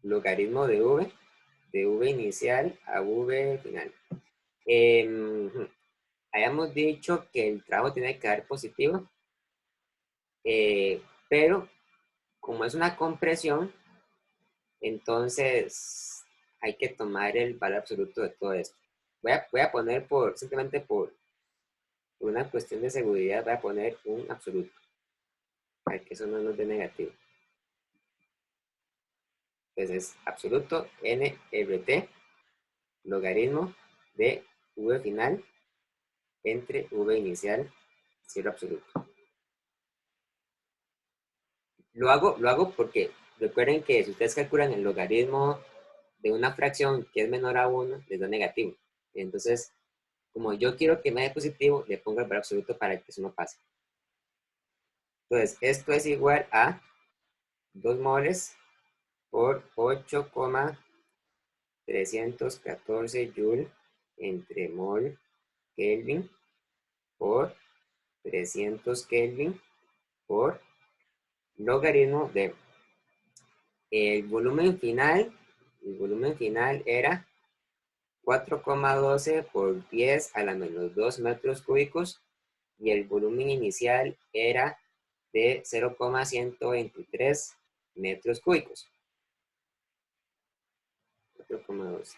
logaritmo de V inicial a V final. Habíamos dicho que el trabajo tiene que dar positivo, pero como es una compresión, entonces hay que tomar el valor absoluto de todo esto. Voy a poner simplemente por una cuestión de seguridad, voy a poner un absoluto, para que eso no nos dé negativo. Entonces es absoluto nRT logaritmo de V final entre V inicial, cero absoluto. Lo hago porque recuerden que si ustedes calculan el logaritmo de una fracción que es menor a 1, les da negativo. Entonces, como yo quiero que me dé positivo, le pongo el valor absoluto para que eso no pase. Entonces, esto es igual a 2 moles por 8,314 joule entre mol Kelvin por 300 Kelvin por logaritmo de el volumen final era 4,12 por 10 a la menos 2 metros cúbicos y el volumen inicial era de 0,123 metros cúbicos. 4,12.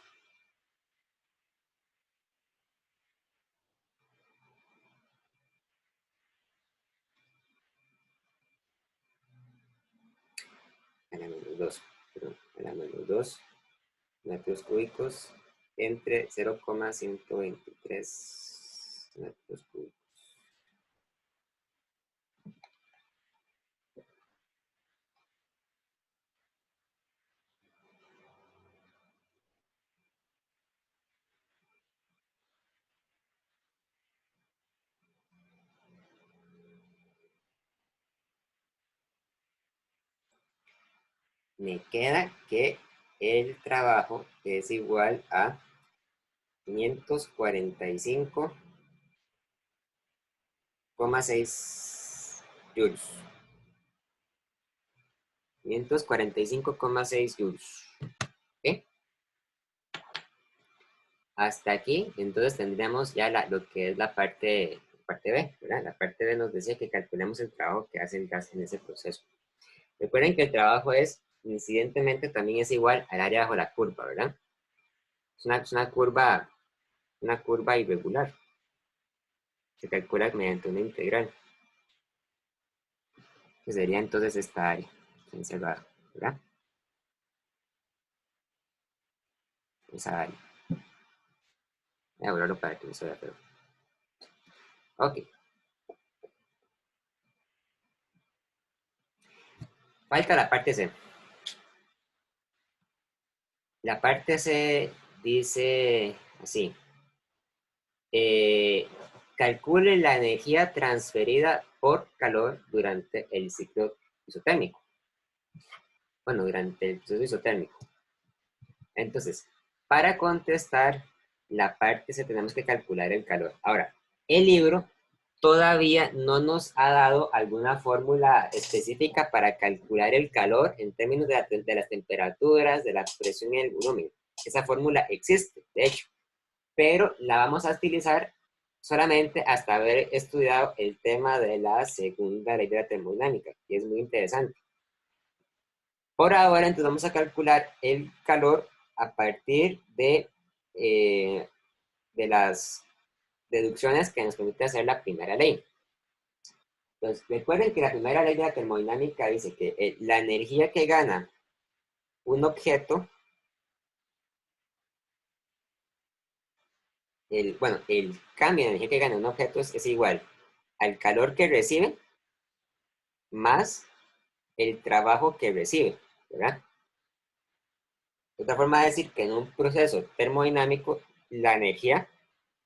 A la menos 2, perdón, a la menos 2 metros cúbicos entre 0,123 metros cúbicos. Me queda que el trabajo es igual a 545,6 joules. 545,6 joules. ¿Ok? Hasta aquí, entonces tendríamos ya lo que es la parte B, ¿verdad? La parte B nos decía que calculemos el trabajo que hace el gas en ese proceso. Recuerden que el trabajo incidentemente, también es igual al área bajo la curva, ¿verdad? Es una curva irregular. Se calcula mediante una integral. Que sería entonces esta área encerrada, ¿verdad? Esa área. Voy a borrarlo para que no se vea feo. Ok. Falta la parte C. La parte C dice así. Calcule la energía transferida por calor durante el ciclo isotérmico. Bueno, durante el proceso isotérmico. Entonces, para contestar la parte C tenemos que calcular el calor. Ahora, el libro todavía no nos ha dado alguna fórmula específica para calcular el calor en términos de las temperaturas, de la presión y el volumen. Esa fórmula existe, de hecho, pero la vamos a utilizar solamente hasta haber estudiado el tema de la segunda ley de la termodinámica, y es muy interesante. Por ahora, entonces vamos a calcular el calor a partir de las deducciones que nos permite hacer la primera ley. Entonces, recuerden que la primera ley de la termodinámica dice que la energía que gana un objeto, el cambio de energía que gana un objeto es igual al calor que recibe más el trabajo que recibe, ¿verdad? Otra forma de decir que en un proceso termodinámico la energía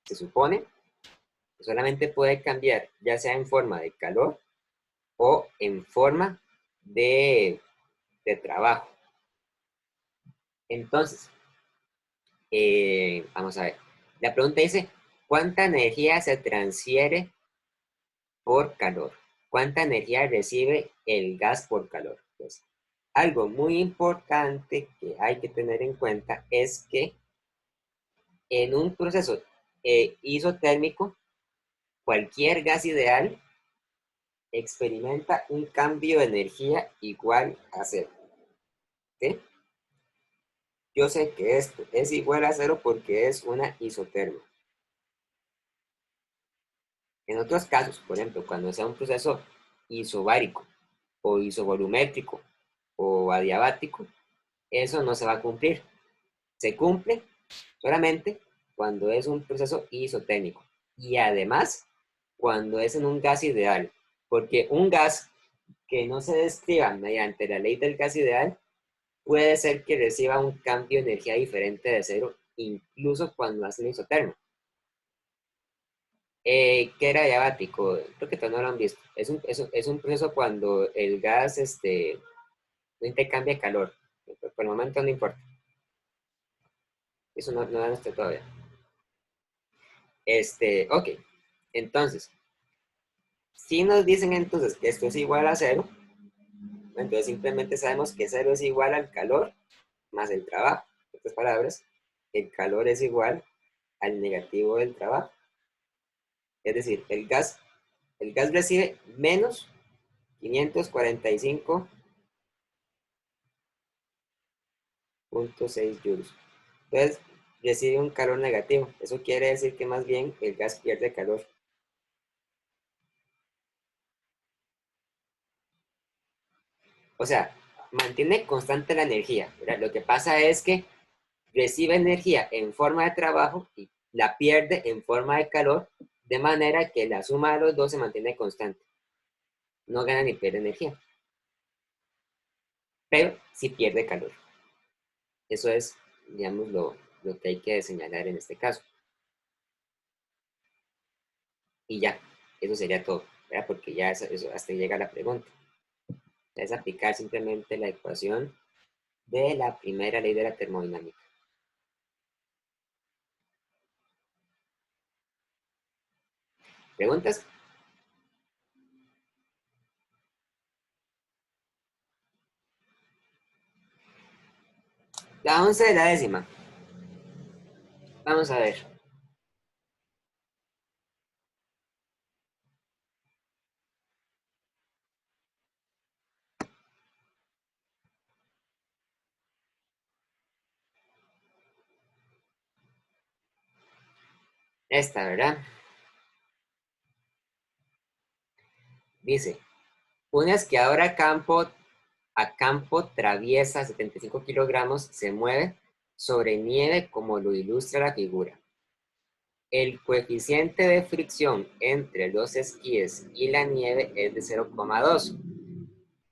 se supone que solamente puede cambiar ya sea en forma de calor o en forma de, de trabajo. Entonces, vamos a ver. La pregunta dice, ¿cuánta energía se transfiere por calor? ¿Cuánta energía recibe el gas por calor? Pues, algo muy importante que hay que tener en cuenta es que en un proceso isotérmico, cualquier gas ideal experimenta un cambio de energía igual a cero. ¿Sí? Yo sé que esto es igual a cero porque es una isoterma. En otros casos, por ejemplo, cuando sea un proceso isobárico o isovolumétrico o adiabático, eso no se va a cumplir. Se cumple solamente cuando es un proceso isotérmico y además cuando es en un gas ideal, porque un gas que no se describa mediante la ley del gas ideal puede ser que reciba un cambio de energía diferente de cero, incluso cuando hace un isotermo. ¿Qué era diabático? Creo que todavía no lo han visto. Es un proceso cuando el gas no intercambia calor. Por el momento no importa. Eso no lo han visto todavía. Ok. Entonces, si nos dicen entonces que esto es igual a cero, entonces simplemente sabemos que cero es igual al calor más el trabajo. En otras palabras, el calor es igual al negativo del trabajo. Es decir, el gas recibe menos 545,6 joules. Entonces, recibe un calor negativo. Eso quiere decir que más bien el gas pierde calor. O sea, mantiene constante la energía, ¿verdad? Lo que pasa es que recibe energía en forma de trabajo y la pierde en forma de calor, de manera que la suma de los dos se mantiene constante. No gana ni pierde energía, pero sí pierde calor. Eso es, digamos, lo que hay que señalar en este caso. Y ya, eso sería todo, ¿verdad? Porque ya eso hasta llega la pregunta. Es aplicar simplemente la ecuación de la primera ley de la termodinámica. ¿Preguntas? La 11 de la décima. Vamos a ver. Esta, ¿verdad? Dice, una esquiadora a campo traviesa 75 kilogramos se mueve sobre nieve como lo ilustra la figura. El coeficiente de fricción entre los esquíes y la nieve es de 0,2.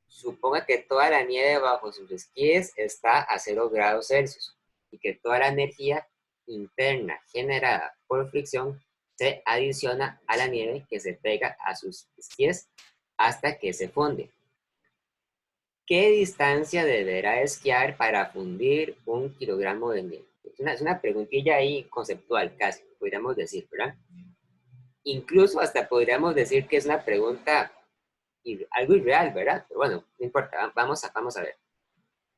Suponga que toda la nieve bajo sus esquíes está a 0 grados Celsius y que toda la energía interna generada por fricción se adiciona a la nieve que se pega a sus esquíes hasta que se funde. ¿Qué distancia deberá esquiar para fundir 1 kilogramo de nieve? Es una preguntilla ahí conceptual casi, podríamos decir, ¿verdad? Incluso hasta podríamos decir que es una pregunta algo irreal, ¿verdad? Pero bueno, no importa, vamos a ver.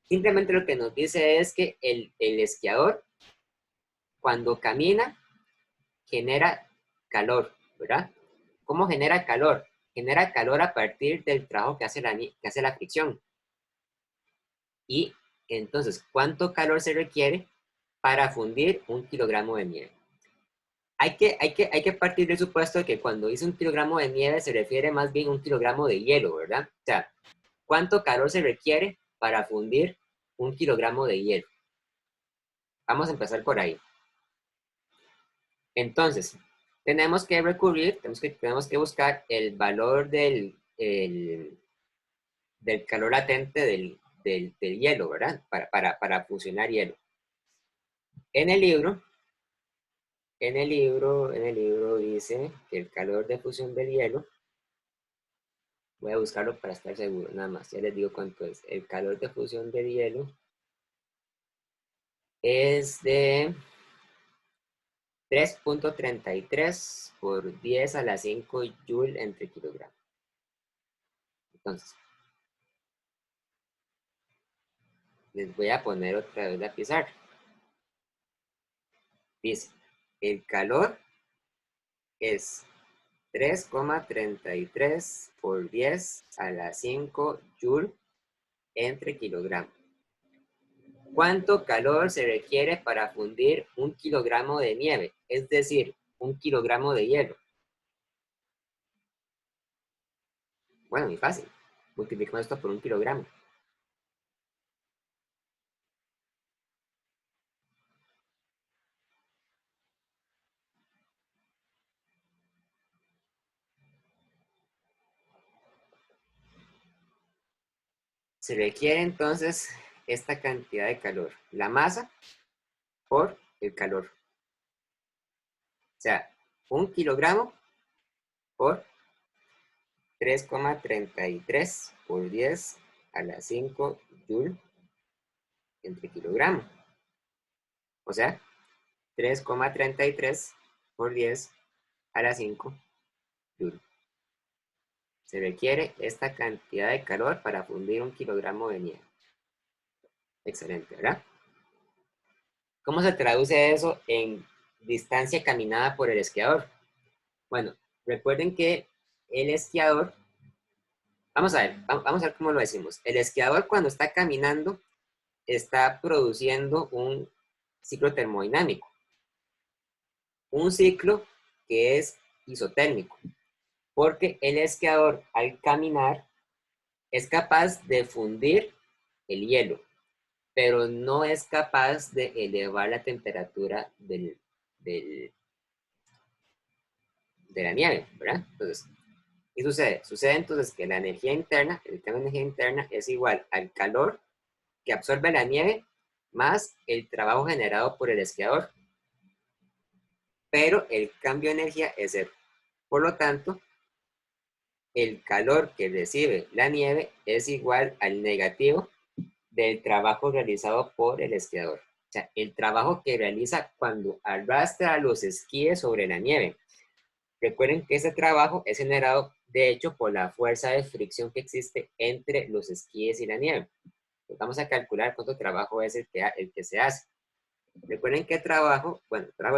Simplemente lo que nos dice es que el esquiador, cuando camina, genera calor, ¿verdad? ¿Cómo genera calor? Genera calor a partir del trabajo que hace la fricción. Y entonces, ¿cuánto calor se requiere para fundir 1 kilogramo de nieve? Hay que partir del supuesto de que cuando dice 1 kilogramo de nieve se refiere más bien a 1 kilogramo de hielo, ¿verdad? O sea, ¿cuánto calor se requiere para fundir 1 kilogramo de hielo? Vamos a empezar por ahí. Entonces, tenemos que recurrir, tenemos que buscar el valor del calor latente del hielo, ¿verdad? Para fusionar hielo. En el libro, en el libro dice que el calor de fusión del hielo, voy a buscarlo para estar seguro, nada más, ya les digo cuánto es. El calor de fusión del hielo es de 3.33 por 10 a la 5 joule entre kilogramo. Entonces, les voy a poner otra vez la pizarra. Dice, el calor es 3,33 por 10 a la 5 joule entre kilogramo. ¿Cuánto calor se requiere para fundir 1 kilogramo de nieve? Es decir, 1 kilogramo de hielo. Bueno, muy fácil. Multiplicamos esto por 1 kilogramo. Se requiere entonces esta cantidad de calor. La masa por el calor. O sea, 1 kilogramo por 3,33 por 10 a la 5 joule entre kilogramo. O sea, 3,33 por 10 a la 5 joule. Se requiere esta cantidad de calor para fundir 1 kilogramo de nieve. Excelente, ¿verdad? ¿Cómo se traduce eso en distancia caminada por el esquiador? Bueno, recuerden que el esquiador, vamos a ver cómo lo decimos. El esquiador cuando está caminando está produciendo un ciclo termodinámico, un ciclo que es isotérmico, porque el esquiador al caminar es capaz de fundir el hielo, pero no es capaz de elevar la temperatura de la nieve, ¿verdad? Entonces, ¿qué sucede? Sucede entonces que la energía interna, el cambio de energía interna es igual al calor que absorbe la nieve más el trabajo generado por el esquiador, pero el cambio de energía es cero. Por lo tanto, el calor que recibe la nieve es igual al negativo del trabajo realizado por el esquiador. O sea, el trabajo que realiza cuando arrastra los esquíes sobre la nieve. Recuerden que ese trabajo es generado, de hecho, por la fuerza de fricción que existe entre los esquíes y la nieve. Pues vamos a calcular cuánto trabajo es el que se hace. Recuerden que trabajo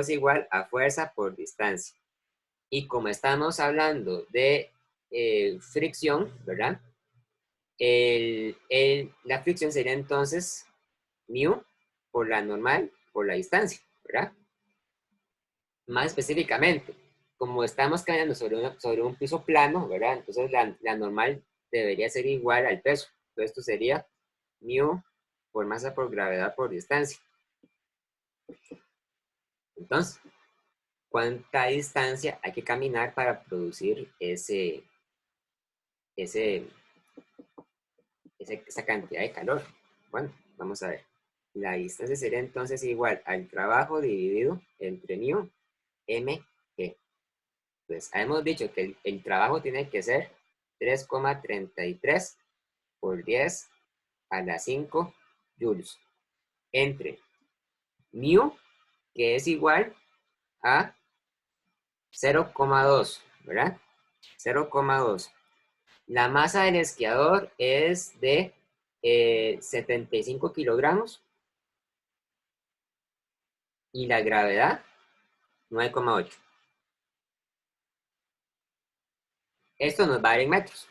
es igual a fuerza por distancia. Y como estamos hablando de fricción, ¿verdad? La fricción sería entonces mu por la normal por la distancia, ¿verdad? Más específicamente, como estamos caminando sobre un piso plano, ¿verdad? Entonces la normal debería ser igual al peso. Entonces esto sería mu por masa por gravedad por distancia. Entonces, ¿cuánta distancia hay que caminar para producir esa cantidad de calor? Bueno, vamos a ver. La distancia sería entonces igual al trabajo dividido entre mu mg. Pues hemos dicho que el trabajo tiene que ser 3,33 por 10 a la 5 joules entre mu, que es igual a 0,2, ¿verdad? 0,2. La masa del esquiador es de 75 kilogramos y la gravedad 9,8. Esto nos va a dar en metros.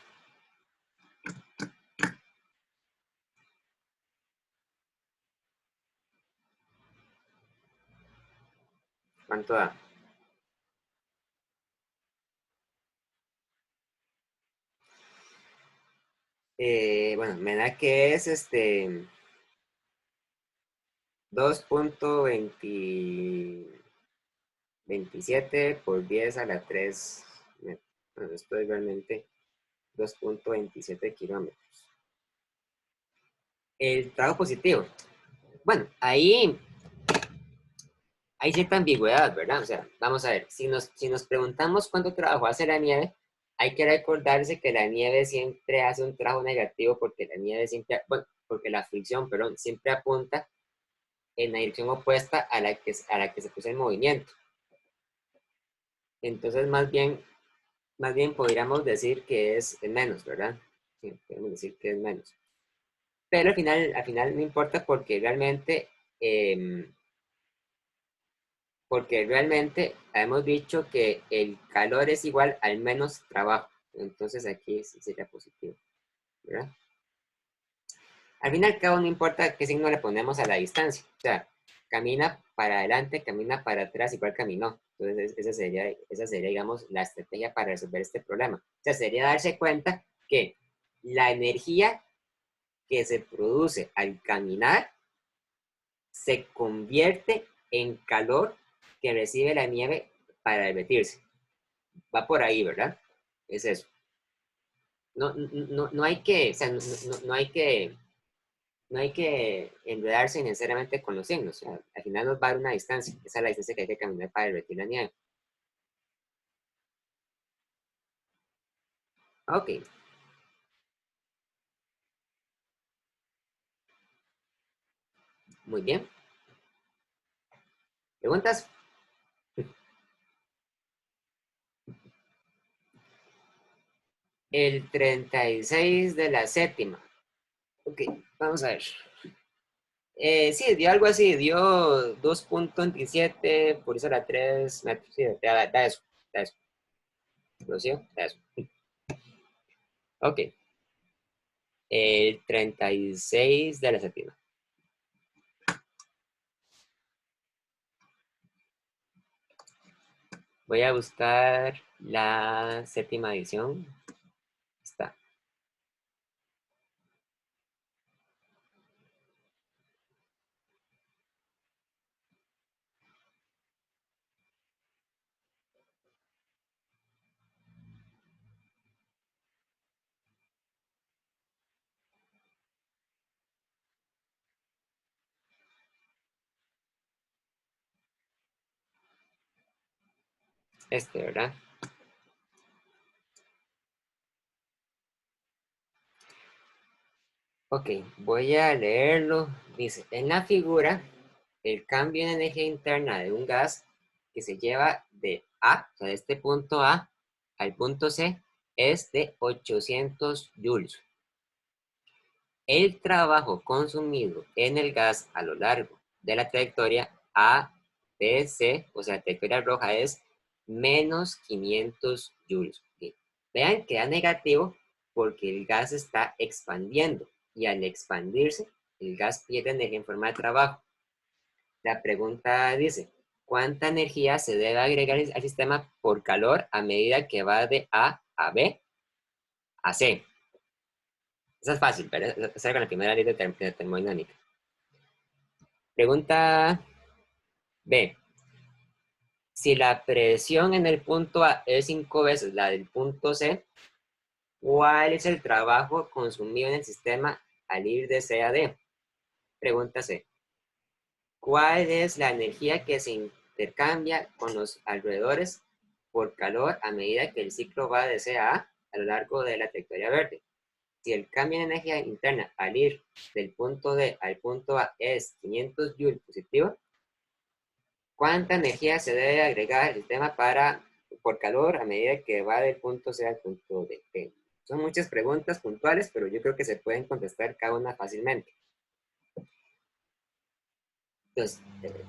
¿Cuánto da? Bueno, me da que es 2.27 por 10 a la 3 metros. Bueno, esto es realmente 2.27 kilómetros. El trabajo positivo. Bueno, ahí hay cierta ambigüedad, ¿verdad? O sea, vamos a ver, si nos preguntamos cuánto trabajo hace la nieve, hay que recordarse que la nieve siempre hace un trabajo negativo porque la nieve siempre, bueno, porque la fricción, perdón, siempre apunta en la dirección opuesta a la que se puso en movimiento. Entonces, más bien podríamos decir que es menos, ¿verdad? Sí, podemos decir que es menos. Pero al final no importa porque realmente hemos dicho que el calor es igual al menos trabajo. Entonces aquí sí sería positivo, ¿verdad? Al fin y al cabo no importa qué signo le ponemos a la distancia. O sea, camina para adelante, camina para atrás, igual caminó. Entonces esa sería, digamos, la estrategia para resolver este problema. O sea, sería darse cuenta que la energía que se produce al caminar se convierte en calor que recibe la nieve para derretirse. Va por ahí, ¿verdad? Es eso. No hay que, o sea, no hay que enredarse necesariamente con los signos. O sea, al final nos va a dar una distancia. Esa es la distancia que hay que caminar para derretir la nieve. Ok, muy bien. ¿Preguntas? El 36 de la séptima. Ok, vamos a ver. Sí, dio algo así, dio 2.27 por eso era 3 metros. Sí, da eso, da eso. ¿Lo sigo? Da eso. Ok, el 36 de la séptima. Voy a buscar la séptima edición. Está. ¿Verdad? Ok, voy a leerlo. Dice, en la figura, el cambio en energía interna de un gas que se lleva de A, o sea, de este punto A al punto C, es de 800 joules. El trabajo consumido en el gas a lo largo de la trayectoria A, B, C, o sea, la trayectoria roja es menos 500 joules. ¿Ok? Vean que da negativo porque el gas está expandiendo y al expandirse, el gas pierde energía en forma de trabajo. La pregunta dice, ¿cuánta energía se debe agregar al sistema por calor a medida que va de A a B a C? Esa es fácil, pero esa es con la primera ley de termodinámica. Pregunta B. Si la presión en el punto A es 5 veces la del punto C, ¿cuál es el trabajo consumido en el sistema al ir de C a D? Pregunta C. ¿Cuál es la energía que se intercambia con los alrededores por calor a medida que el ciclo va de C a lo largo de la trayectoria verde? Si el cambio en energía interna al ir del punto D al punto A es 500 joules positivo, ¿cuánta energía se debe agregar al sistema por calor a medida que va del punto C al punto D? Son muchas preguntas puntuales, pero yo creo que se pueden contestar cada una fácilmente. Entonces,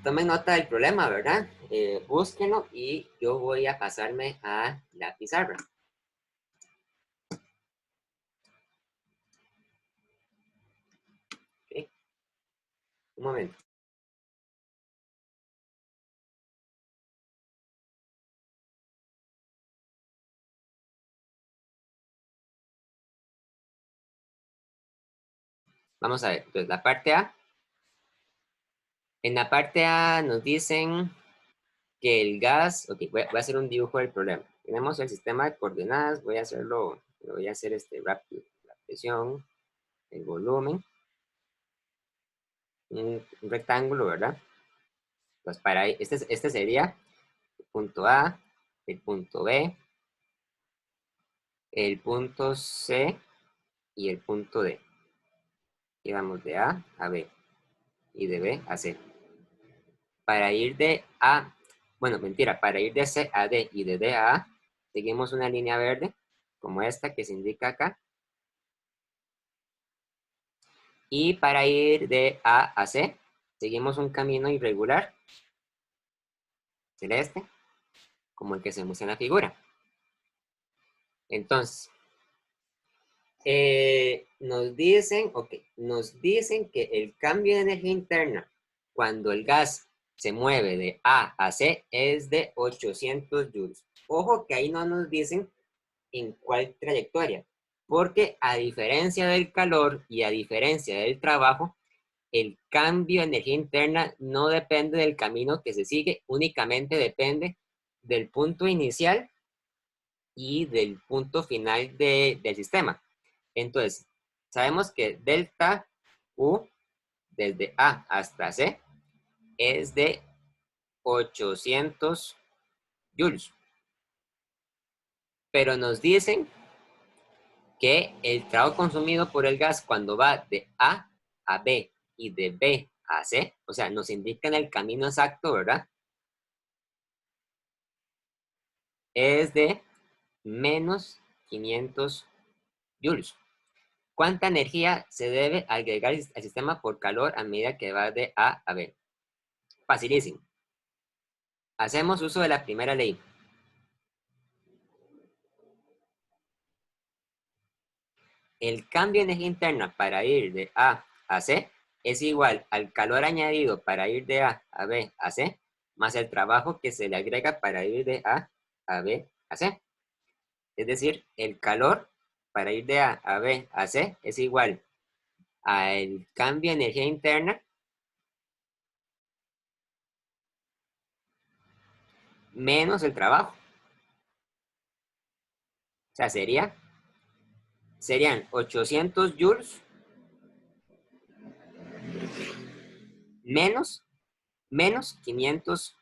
tomen nota del problema, ¿verdad? Búsquenlo y yo voy a pasarme a la pizarra. ¿Ok? Un momento. Vamos a ver, entonces la parte A. En la parte A nos dicen que el gas, ok, voy a hacer un dibujo del problema. Tenemos el sistema de coordenadas, voy a hacerlo, lo voy a hacer rápido. La presión, el volumen, un rectángulo, ¿verdad? Pues para este sería el punto A, el punto B, el punto C y el punto D. Y vamos de A a B y de B a C. Para ir de A, bueno, mentira, para ir de C a D y de D a A, seguimos una línea verde, como esta que se indica acá. Y para ir de A a C, seguimos un camino irregular, celeste, como el que se muestra en la figura. Entonces, nos dicen que el cambio de energía interna cuando el gas se mueve de A a C es de 800 joules. Ojo que ahí no nos dicen en cuál trayectoria, porque a diferencia del calor y a diferencia del trabajo, el cambio de energía interna no depende del camino que se sigue, únicamente depende del punto inicial y del punto final del sistema. Entonces, sabemos que delta U desde A hasta C es de 800 joules. Pero nos dicen que el trabajo consumido por el gas cuando va de A a B y de B a C, o sea, nos indican el camino exacto, ¿verdad? Es de menos 500 joules. ¿Cuánta energía se debe agregar al sistema por calor a medida que va de A a B? Facilísimo. Hacemos uso de la primera ley. El cambio de energía interna para ir de A a C es igual al calor añadido para ir de A a B a C, más el trabajo que se le agrega para ir de A B a C. Es decir, el calor para ir de A B a C es igual al cambio de energía interna menos el trabajo. O sea, serían 800 joules menos 500,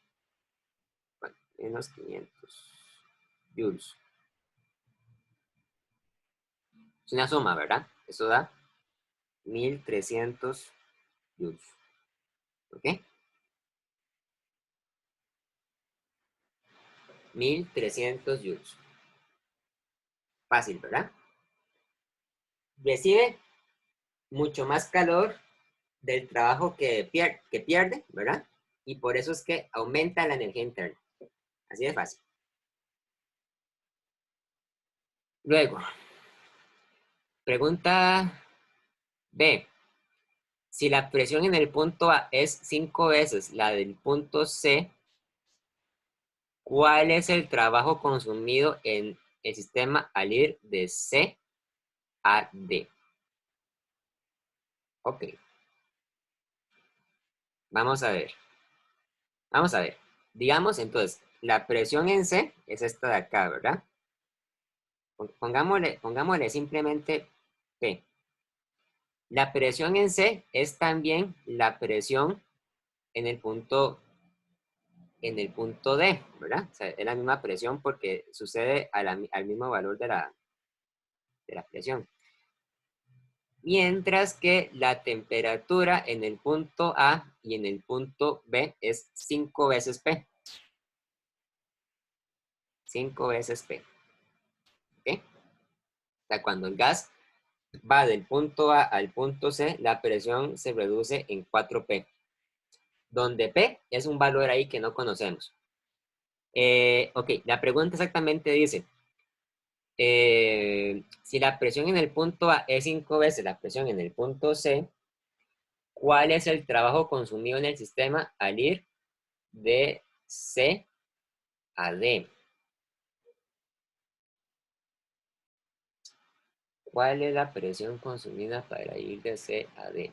bueno, menos 500 joules. Es una suma, ¿verdad? Eso da 1300 joules. ¿Ok? 1300 joules. Fácil, ¿verdad? Recibe mucho más calor del trabajo que pierde, ¿verdad? Y por eso es que aumenta la energía interna. Así de fácil. Luego, pregunta B. Si la presión en el punto A es 5 veces la del punto C, ¿cuál es el trabajo consumido en el sistema al ir de C a D? Ok, vamos a ver. Vamos a ver. Digamos entonces, la presión en C es esta de acá, ¿verdad? Pongámosle simplemente P. La presión en C es también la presión en el punto, D, ¿verdad? O sea, es la misma presión porque sucede al mismo valor de la presión. Mientras que la temperatura en el punto A y en el punto B es 5 veces P. 5 veces P. ¿Ok? O sea, cuando el gas va del punto A al punto C, la presión se reduce en 4P, donde P es un valor ahí que no conocemos. Ok, la pregunta exactamente dice, si la presión en el punto A es 5 veces la presión en el punto C, ¿cuál es el trabajo consumido en el sistema al ir de C a D? ¿Cuál es la presión consumida para ir de C a D?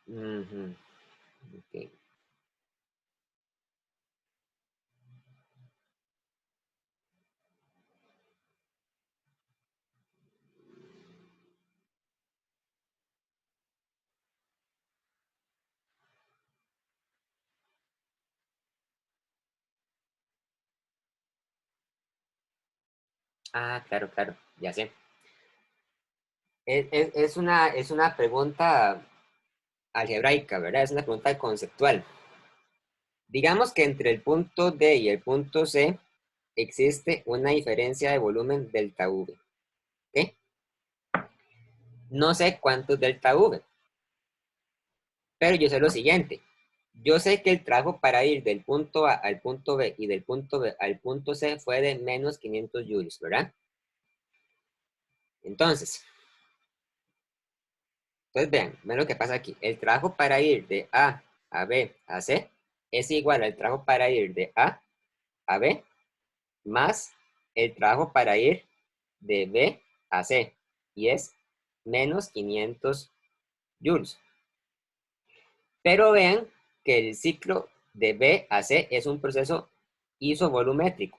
Ujú, ok. Ah, claro, claro, ya sé. Es una pregunta algebraica, ¿verdad? Es una pregunta conceptual. Digamos que entre el punto D y el punto C existe una diferencia de volumen delta V. ¿Ok? No sé cuánto es delta V, pero yo sé lo siguiente. Yo sé que el trabajo para ir del punto A al punto B y del punto B al punto C fue de menos 500 joules, ¿verdad? Entonces, vean lo que pasa aquí. El trabajo para ir de A B a C es igual al trabajo para ir de A B más el trabajo para ir de B a C y es menos 500 joules. Pero vean que el ciclo de B a C es un proceso isovolumétrico.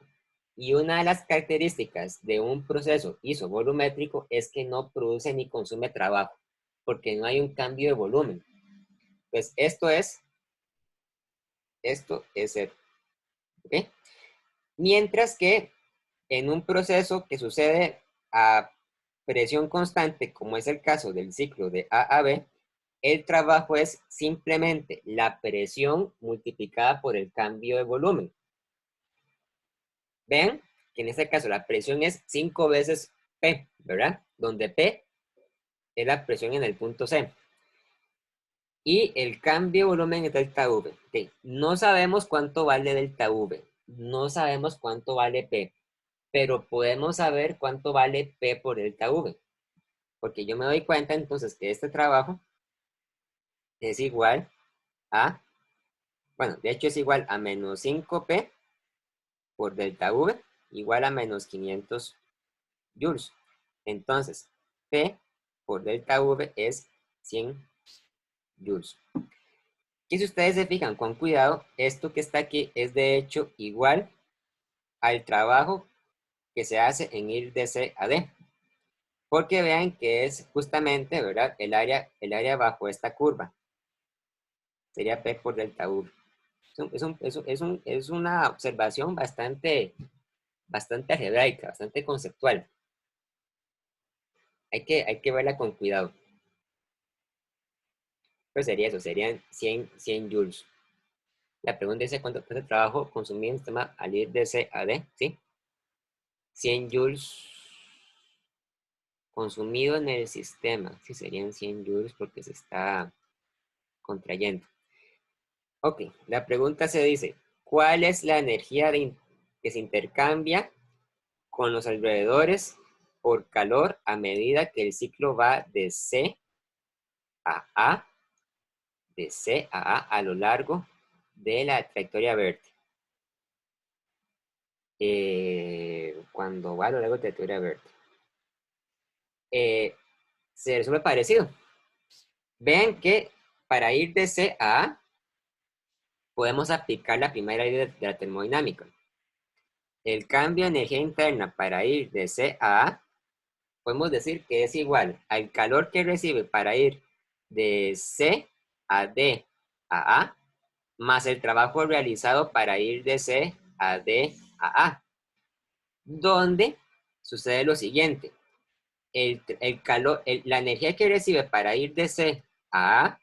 Y una de las características de un proceso isovolumétrico es que no produce ni consume trabajo, porque no hay un cambio de volumen. Pues esto es cero. ¿Ok? Mientras que en un proceso que sucede a presión constante, como es el caso del ciclo de A a B, el trabajo es simplemente la presión multiplicada por el cambio de volumen. Vean que en este caso la presión es 5 veces P, ¿verdad? Donde P es la presión en el punto C. Y el cambio de volumen es delta V. Okay. No sabemos cuánto vale delta V. No sabemos cuánto vale P. Pero podemos saber cuánto vale P por delta V. Porque yo me doy cuenta entonces que este trabajo es igual a, bueno, de hecho es igual a menos 5P por delta V, igual a menos 500 joules. Entonces, P por delta V es 100 joules. Y si ustedes se fijan con cuidado, esto que está aquí es de hecho igual al trabajo que se hace en ir de C a D. Porque vean que es justamente, ¿verdad? El área bajo esta curva. Sería P por delta V. Es una observación bastante algebraica, bastante conceptual. Hay que verla con cuidado. Pues sería eso, serían 100 joules. La pregunta es cuánto cuesta el trabajo consumido en el sistema al ir de C a D, ¿sí? 100 joules consumido en el sistema, sí, serían 100 joules porque se está contrayendo. Ok, la pregunta se dice, ¿cuál es la energía que se intercambia con los alrededores por calor a medida que el ciclo va de C a A, de C a A a lo largo de la trayectoria verde? Cuando va a lo largo de la trayectoria verde. Se resuelve parecido. Vean que para ir de C a A, podemos aplicar la primera ley de la termodinámica. El cambio de energía interna para ir de C a A, podemos decir que es igual al calor que recibe para ir de C a D a A, más el trabajo realizado para ir de C a D a A, donde sucede lo siguiente. El calor, la energía que recibe para ir de C a A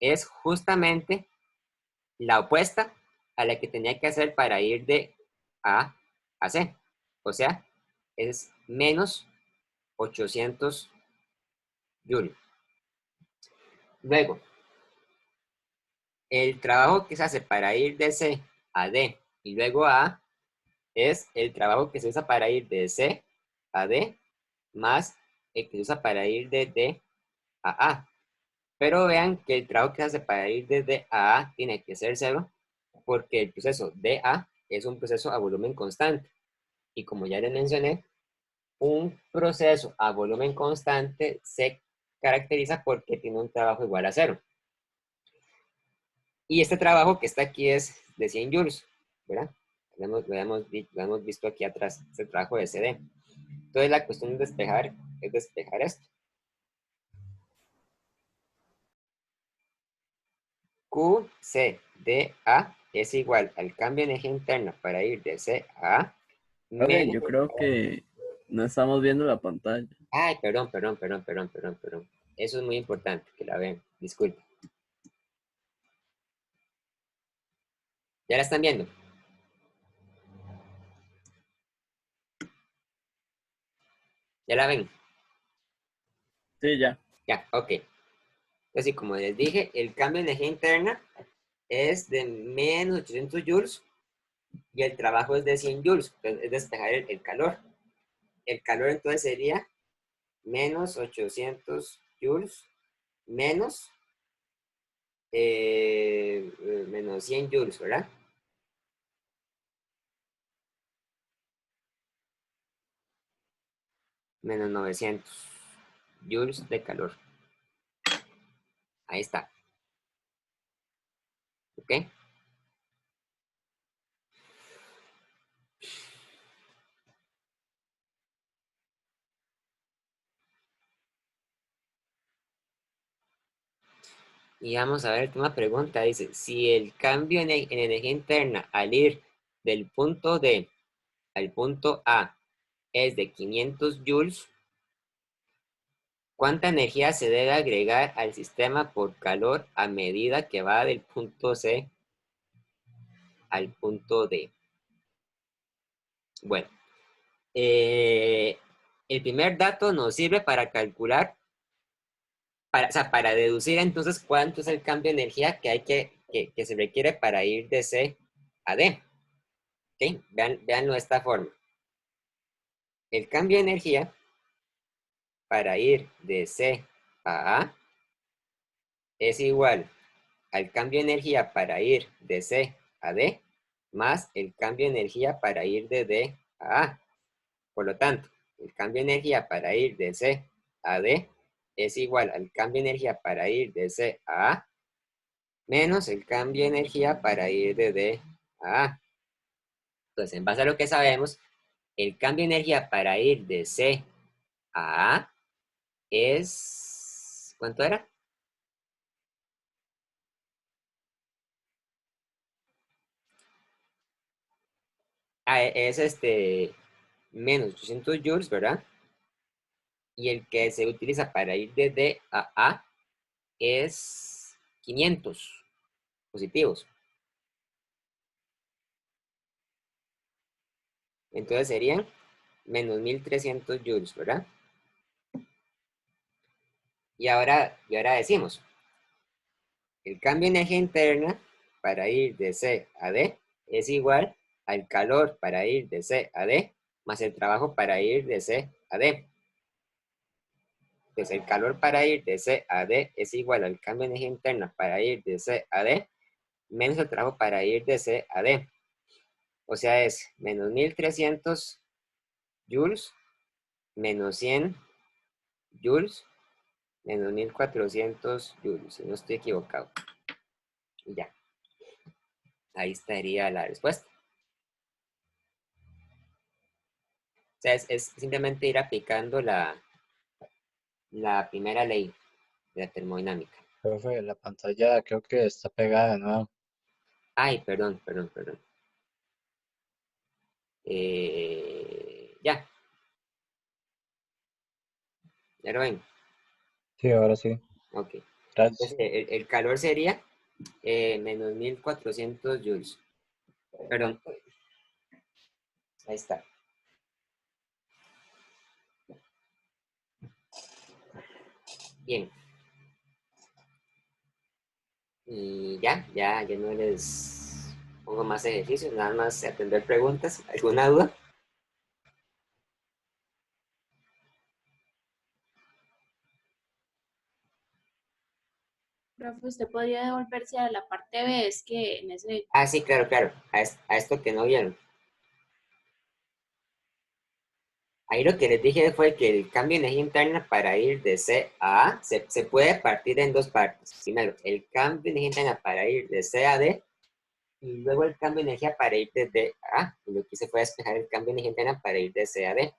es justamente la opuesta a la que tenía que hacer para ir de A a C. O sea, es menos 800 joules. Luego, el trabajo que se hace para ir de C a D y luego a A es el trabajo que se usa para ir de C a D más el que se usa para ir de D a A. Pero vean que el trabajo que se hace para ir desde A tiene que ser cero, porque el proceso de A es un proceso a volumen constante. Y como ya les mencioné, un proceso a volumen constante se caracteriza porque tiene un trabajo igual a cero. Y este trabajo que está aquí es de 100 joules, ¿verdad? Lo hemos visto aquí atrás, este trabajo de CD. Entonces la cuestión es despejar esto. QCDA es igual al cambio de energía interna para ir de C a A Profe, menos... yo creo que no estamos viendo la pantalla. Ay, perdón. Eso es muy importante que la vean. Disculpe. ¿Ya la están viendo? ¿Ya la ven? Sí, ya. Ya, ok. Entonces, como les dije, el cambio de energía interna es de menos 800 joules y el trabajo es de 100 joules. Entonces, es despejar el calor. El calor entonces sería menos 800 joules menos, menos 100 joules, ¿verdad? Menos 900 joules de calor. Ahí está. ¿Ok? Y vamos a ver, una pregunta, dice, si el cambio en energía interna al ir del punto D al punto A es de 500 joules, ¿cuánta energía se debe agregar al sistema por calor a medida que va del punto C al punto D? Bueno, eh, el primer dato nos sirve para calcular, o sea, para deducir entonces cuánto es el cambio de energía que que se requiere para ir de C a D. ¿Ok? Veanlo de esta forma. El cambio de energía para ir de C a A es igual al cambio de energía para ir de C a D más el cambio de energía para ir de D a A. Por lo tanto, el cambio de energía para ir de C a D es igual al cambio de energía para ir de C a A menos el cambio de energía para ir de D a A. Entonces, en base a lo que sabemos, el cambio de energía para ir de C a A es... ¿Cuánto era? Ah, es menos 800 joules, ¿verdad? Y el que se utiliza para ir de D a A es 500 positivos. Entonces serían menos 1300 joules, ¿verdad? Y ahora decimos, el cambio de energía interna para ir de C a D es igual al calor para ir de C a D más el trabajo para ir de C a D. Entonces el calor para ir de C a D es igual al cambio de energía interna para ir de C a D menos el trabajo para ir de C a D. O sea, es menos 1300 joules menos 100 joules menos 1400 joules, si no estoy equivocado. Y ya, ahí estaría la respuesta. O sea, es simplemente ir aplicando la primera ley de la termodinámica. Profe, la pantalla creo que está pegada de nuevo. Ay, perdón. Ya, ya lo ven. Sí, ahora sí. Ok. Gracias. Entonces, el calor sería menos 1400 joules. Perdón, ahí está. Bien. Y ya no les pongo más ejercicios, nada más atender preguntas. ¿Alguna duda? Profe, usted podría devolverse a la parte B, es que en ese, Ah, sí, claro, claro. A esto que no vieron. Ahí lo que les dije fue que el cambio de energía interna para ir de C a A se puede partir en dos partes. Primero, el cambio de energía interna para ir de C a D y luego el cambio de energía para ir de D a A. Y lo que hice fue despejar el cambio de energía interna para ir de C a D.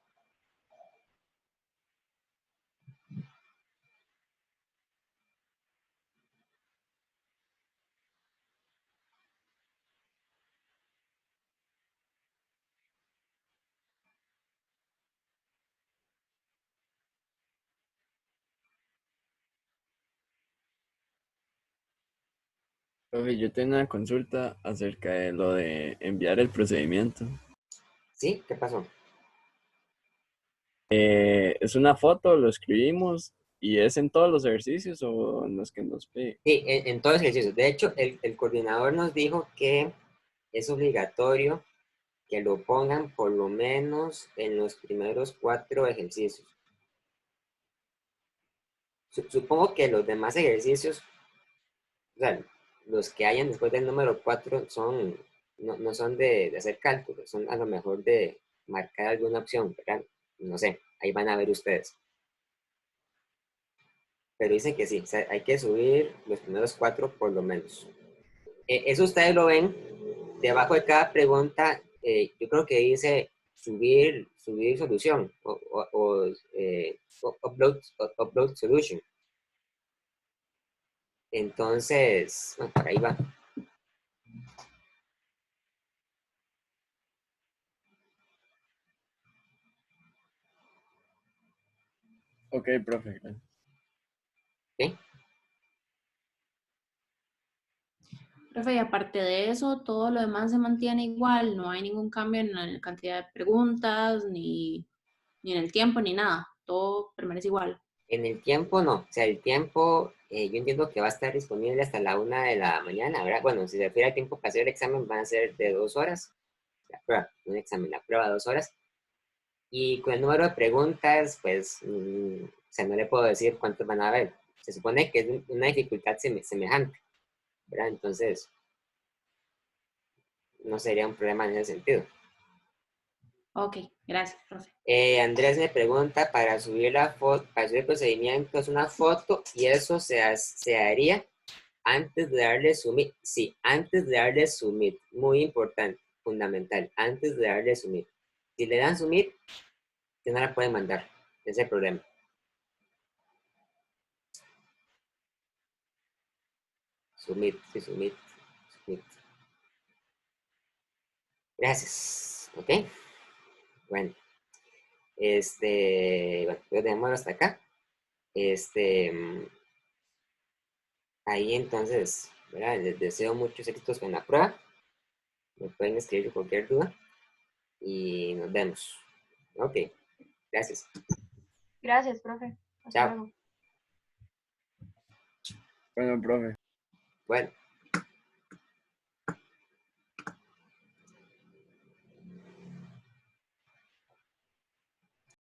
Profe, yo tengo una consulta acerca de lo de enviar el procedimiento. ¿Sí? ¿Qué pasó? Es una foto, lo escribimos y es en todos los ejercicios o en los que nos pide. Sí, en todos los ejercicios. De hecho, el coordinador nos dijo que es obligatorio que lo pongan por lo menos en los primeros 4 ejercicios. Supongo que los demás ejercicios, o sea, los que hayan después del número 4 son, no son de hacer cálculos, son a lo mejor de marcar alguna opción, ¿verdad? No sé, ahí van a ver ustedes. Pero dicen que sí, o sea, hay que subir los primeros 4 por lo menos. Eso ustedes lo ven debajo de cada pregunta. Yo creo que dice subir solución o upload solution. Entonces, bueno, por ahí va. Ok, profe, gracias. ¿Sí? profe, y aparte de eso, todo lo demás se mantiene igual, no hay ningún cambio en la cantidad de preguntas, ni en el tiempo, ni nada, todo permanece igual. En el tiempo no, o sea, el tiempo yo entiendo que va a estar disponible hasta la 1 de la mañana, ¿verdad? Bueno, si se refiere al tiempo para hacer el examen, van a ser de 2 horas, la prueba, un examen, la prueba 2 horas. Y con el número de preguntas, pues, o sea, no le puedo decir cuántos van a haber. Se supone que es una dificultad semejante, ¿verdad? Entonces, no sería un problema en ese sentido. Ok, gracias, profe. Andrés me pregunta, para subir la foto, para subir el procedimiento, es una foto y eso se haría antes de darle submit. Sí, antes de darle submit. Muy importante, fundamental, antes de darle submit. Si le dan submit, ya no la pueden mandar. Ese es el problema. Submit, sí, submit, submit. Gracias. ¿Ok? Bueno, bueno, pues dejémoslo hasta acá. Ahí entonces, ¿verdad? Les deseo muchos éxitos con la prueba. Me pueden escribir cualquier duda y nos vemos. Ok, gracias. Gracias, profe. Hasta Chao. luego. Bueno, profe. Bueno.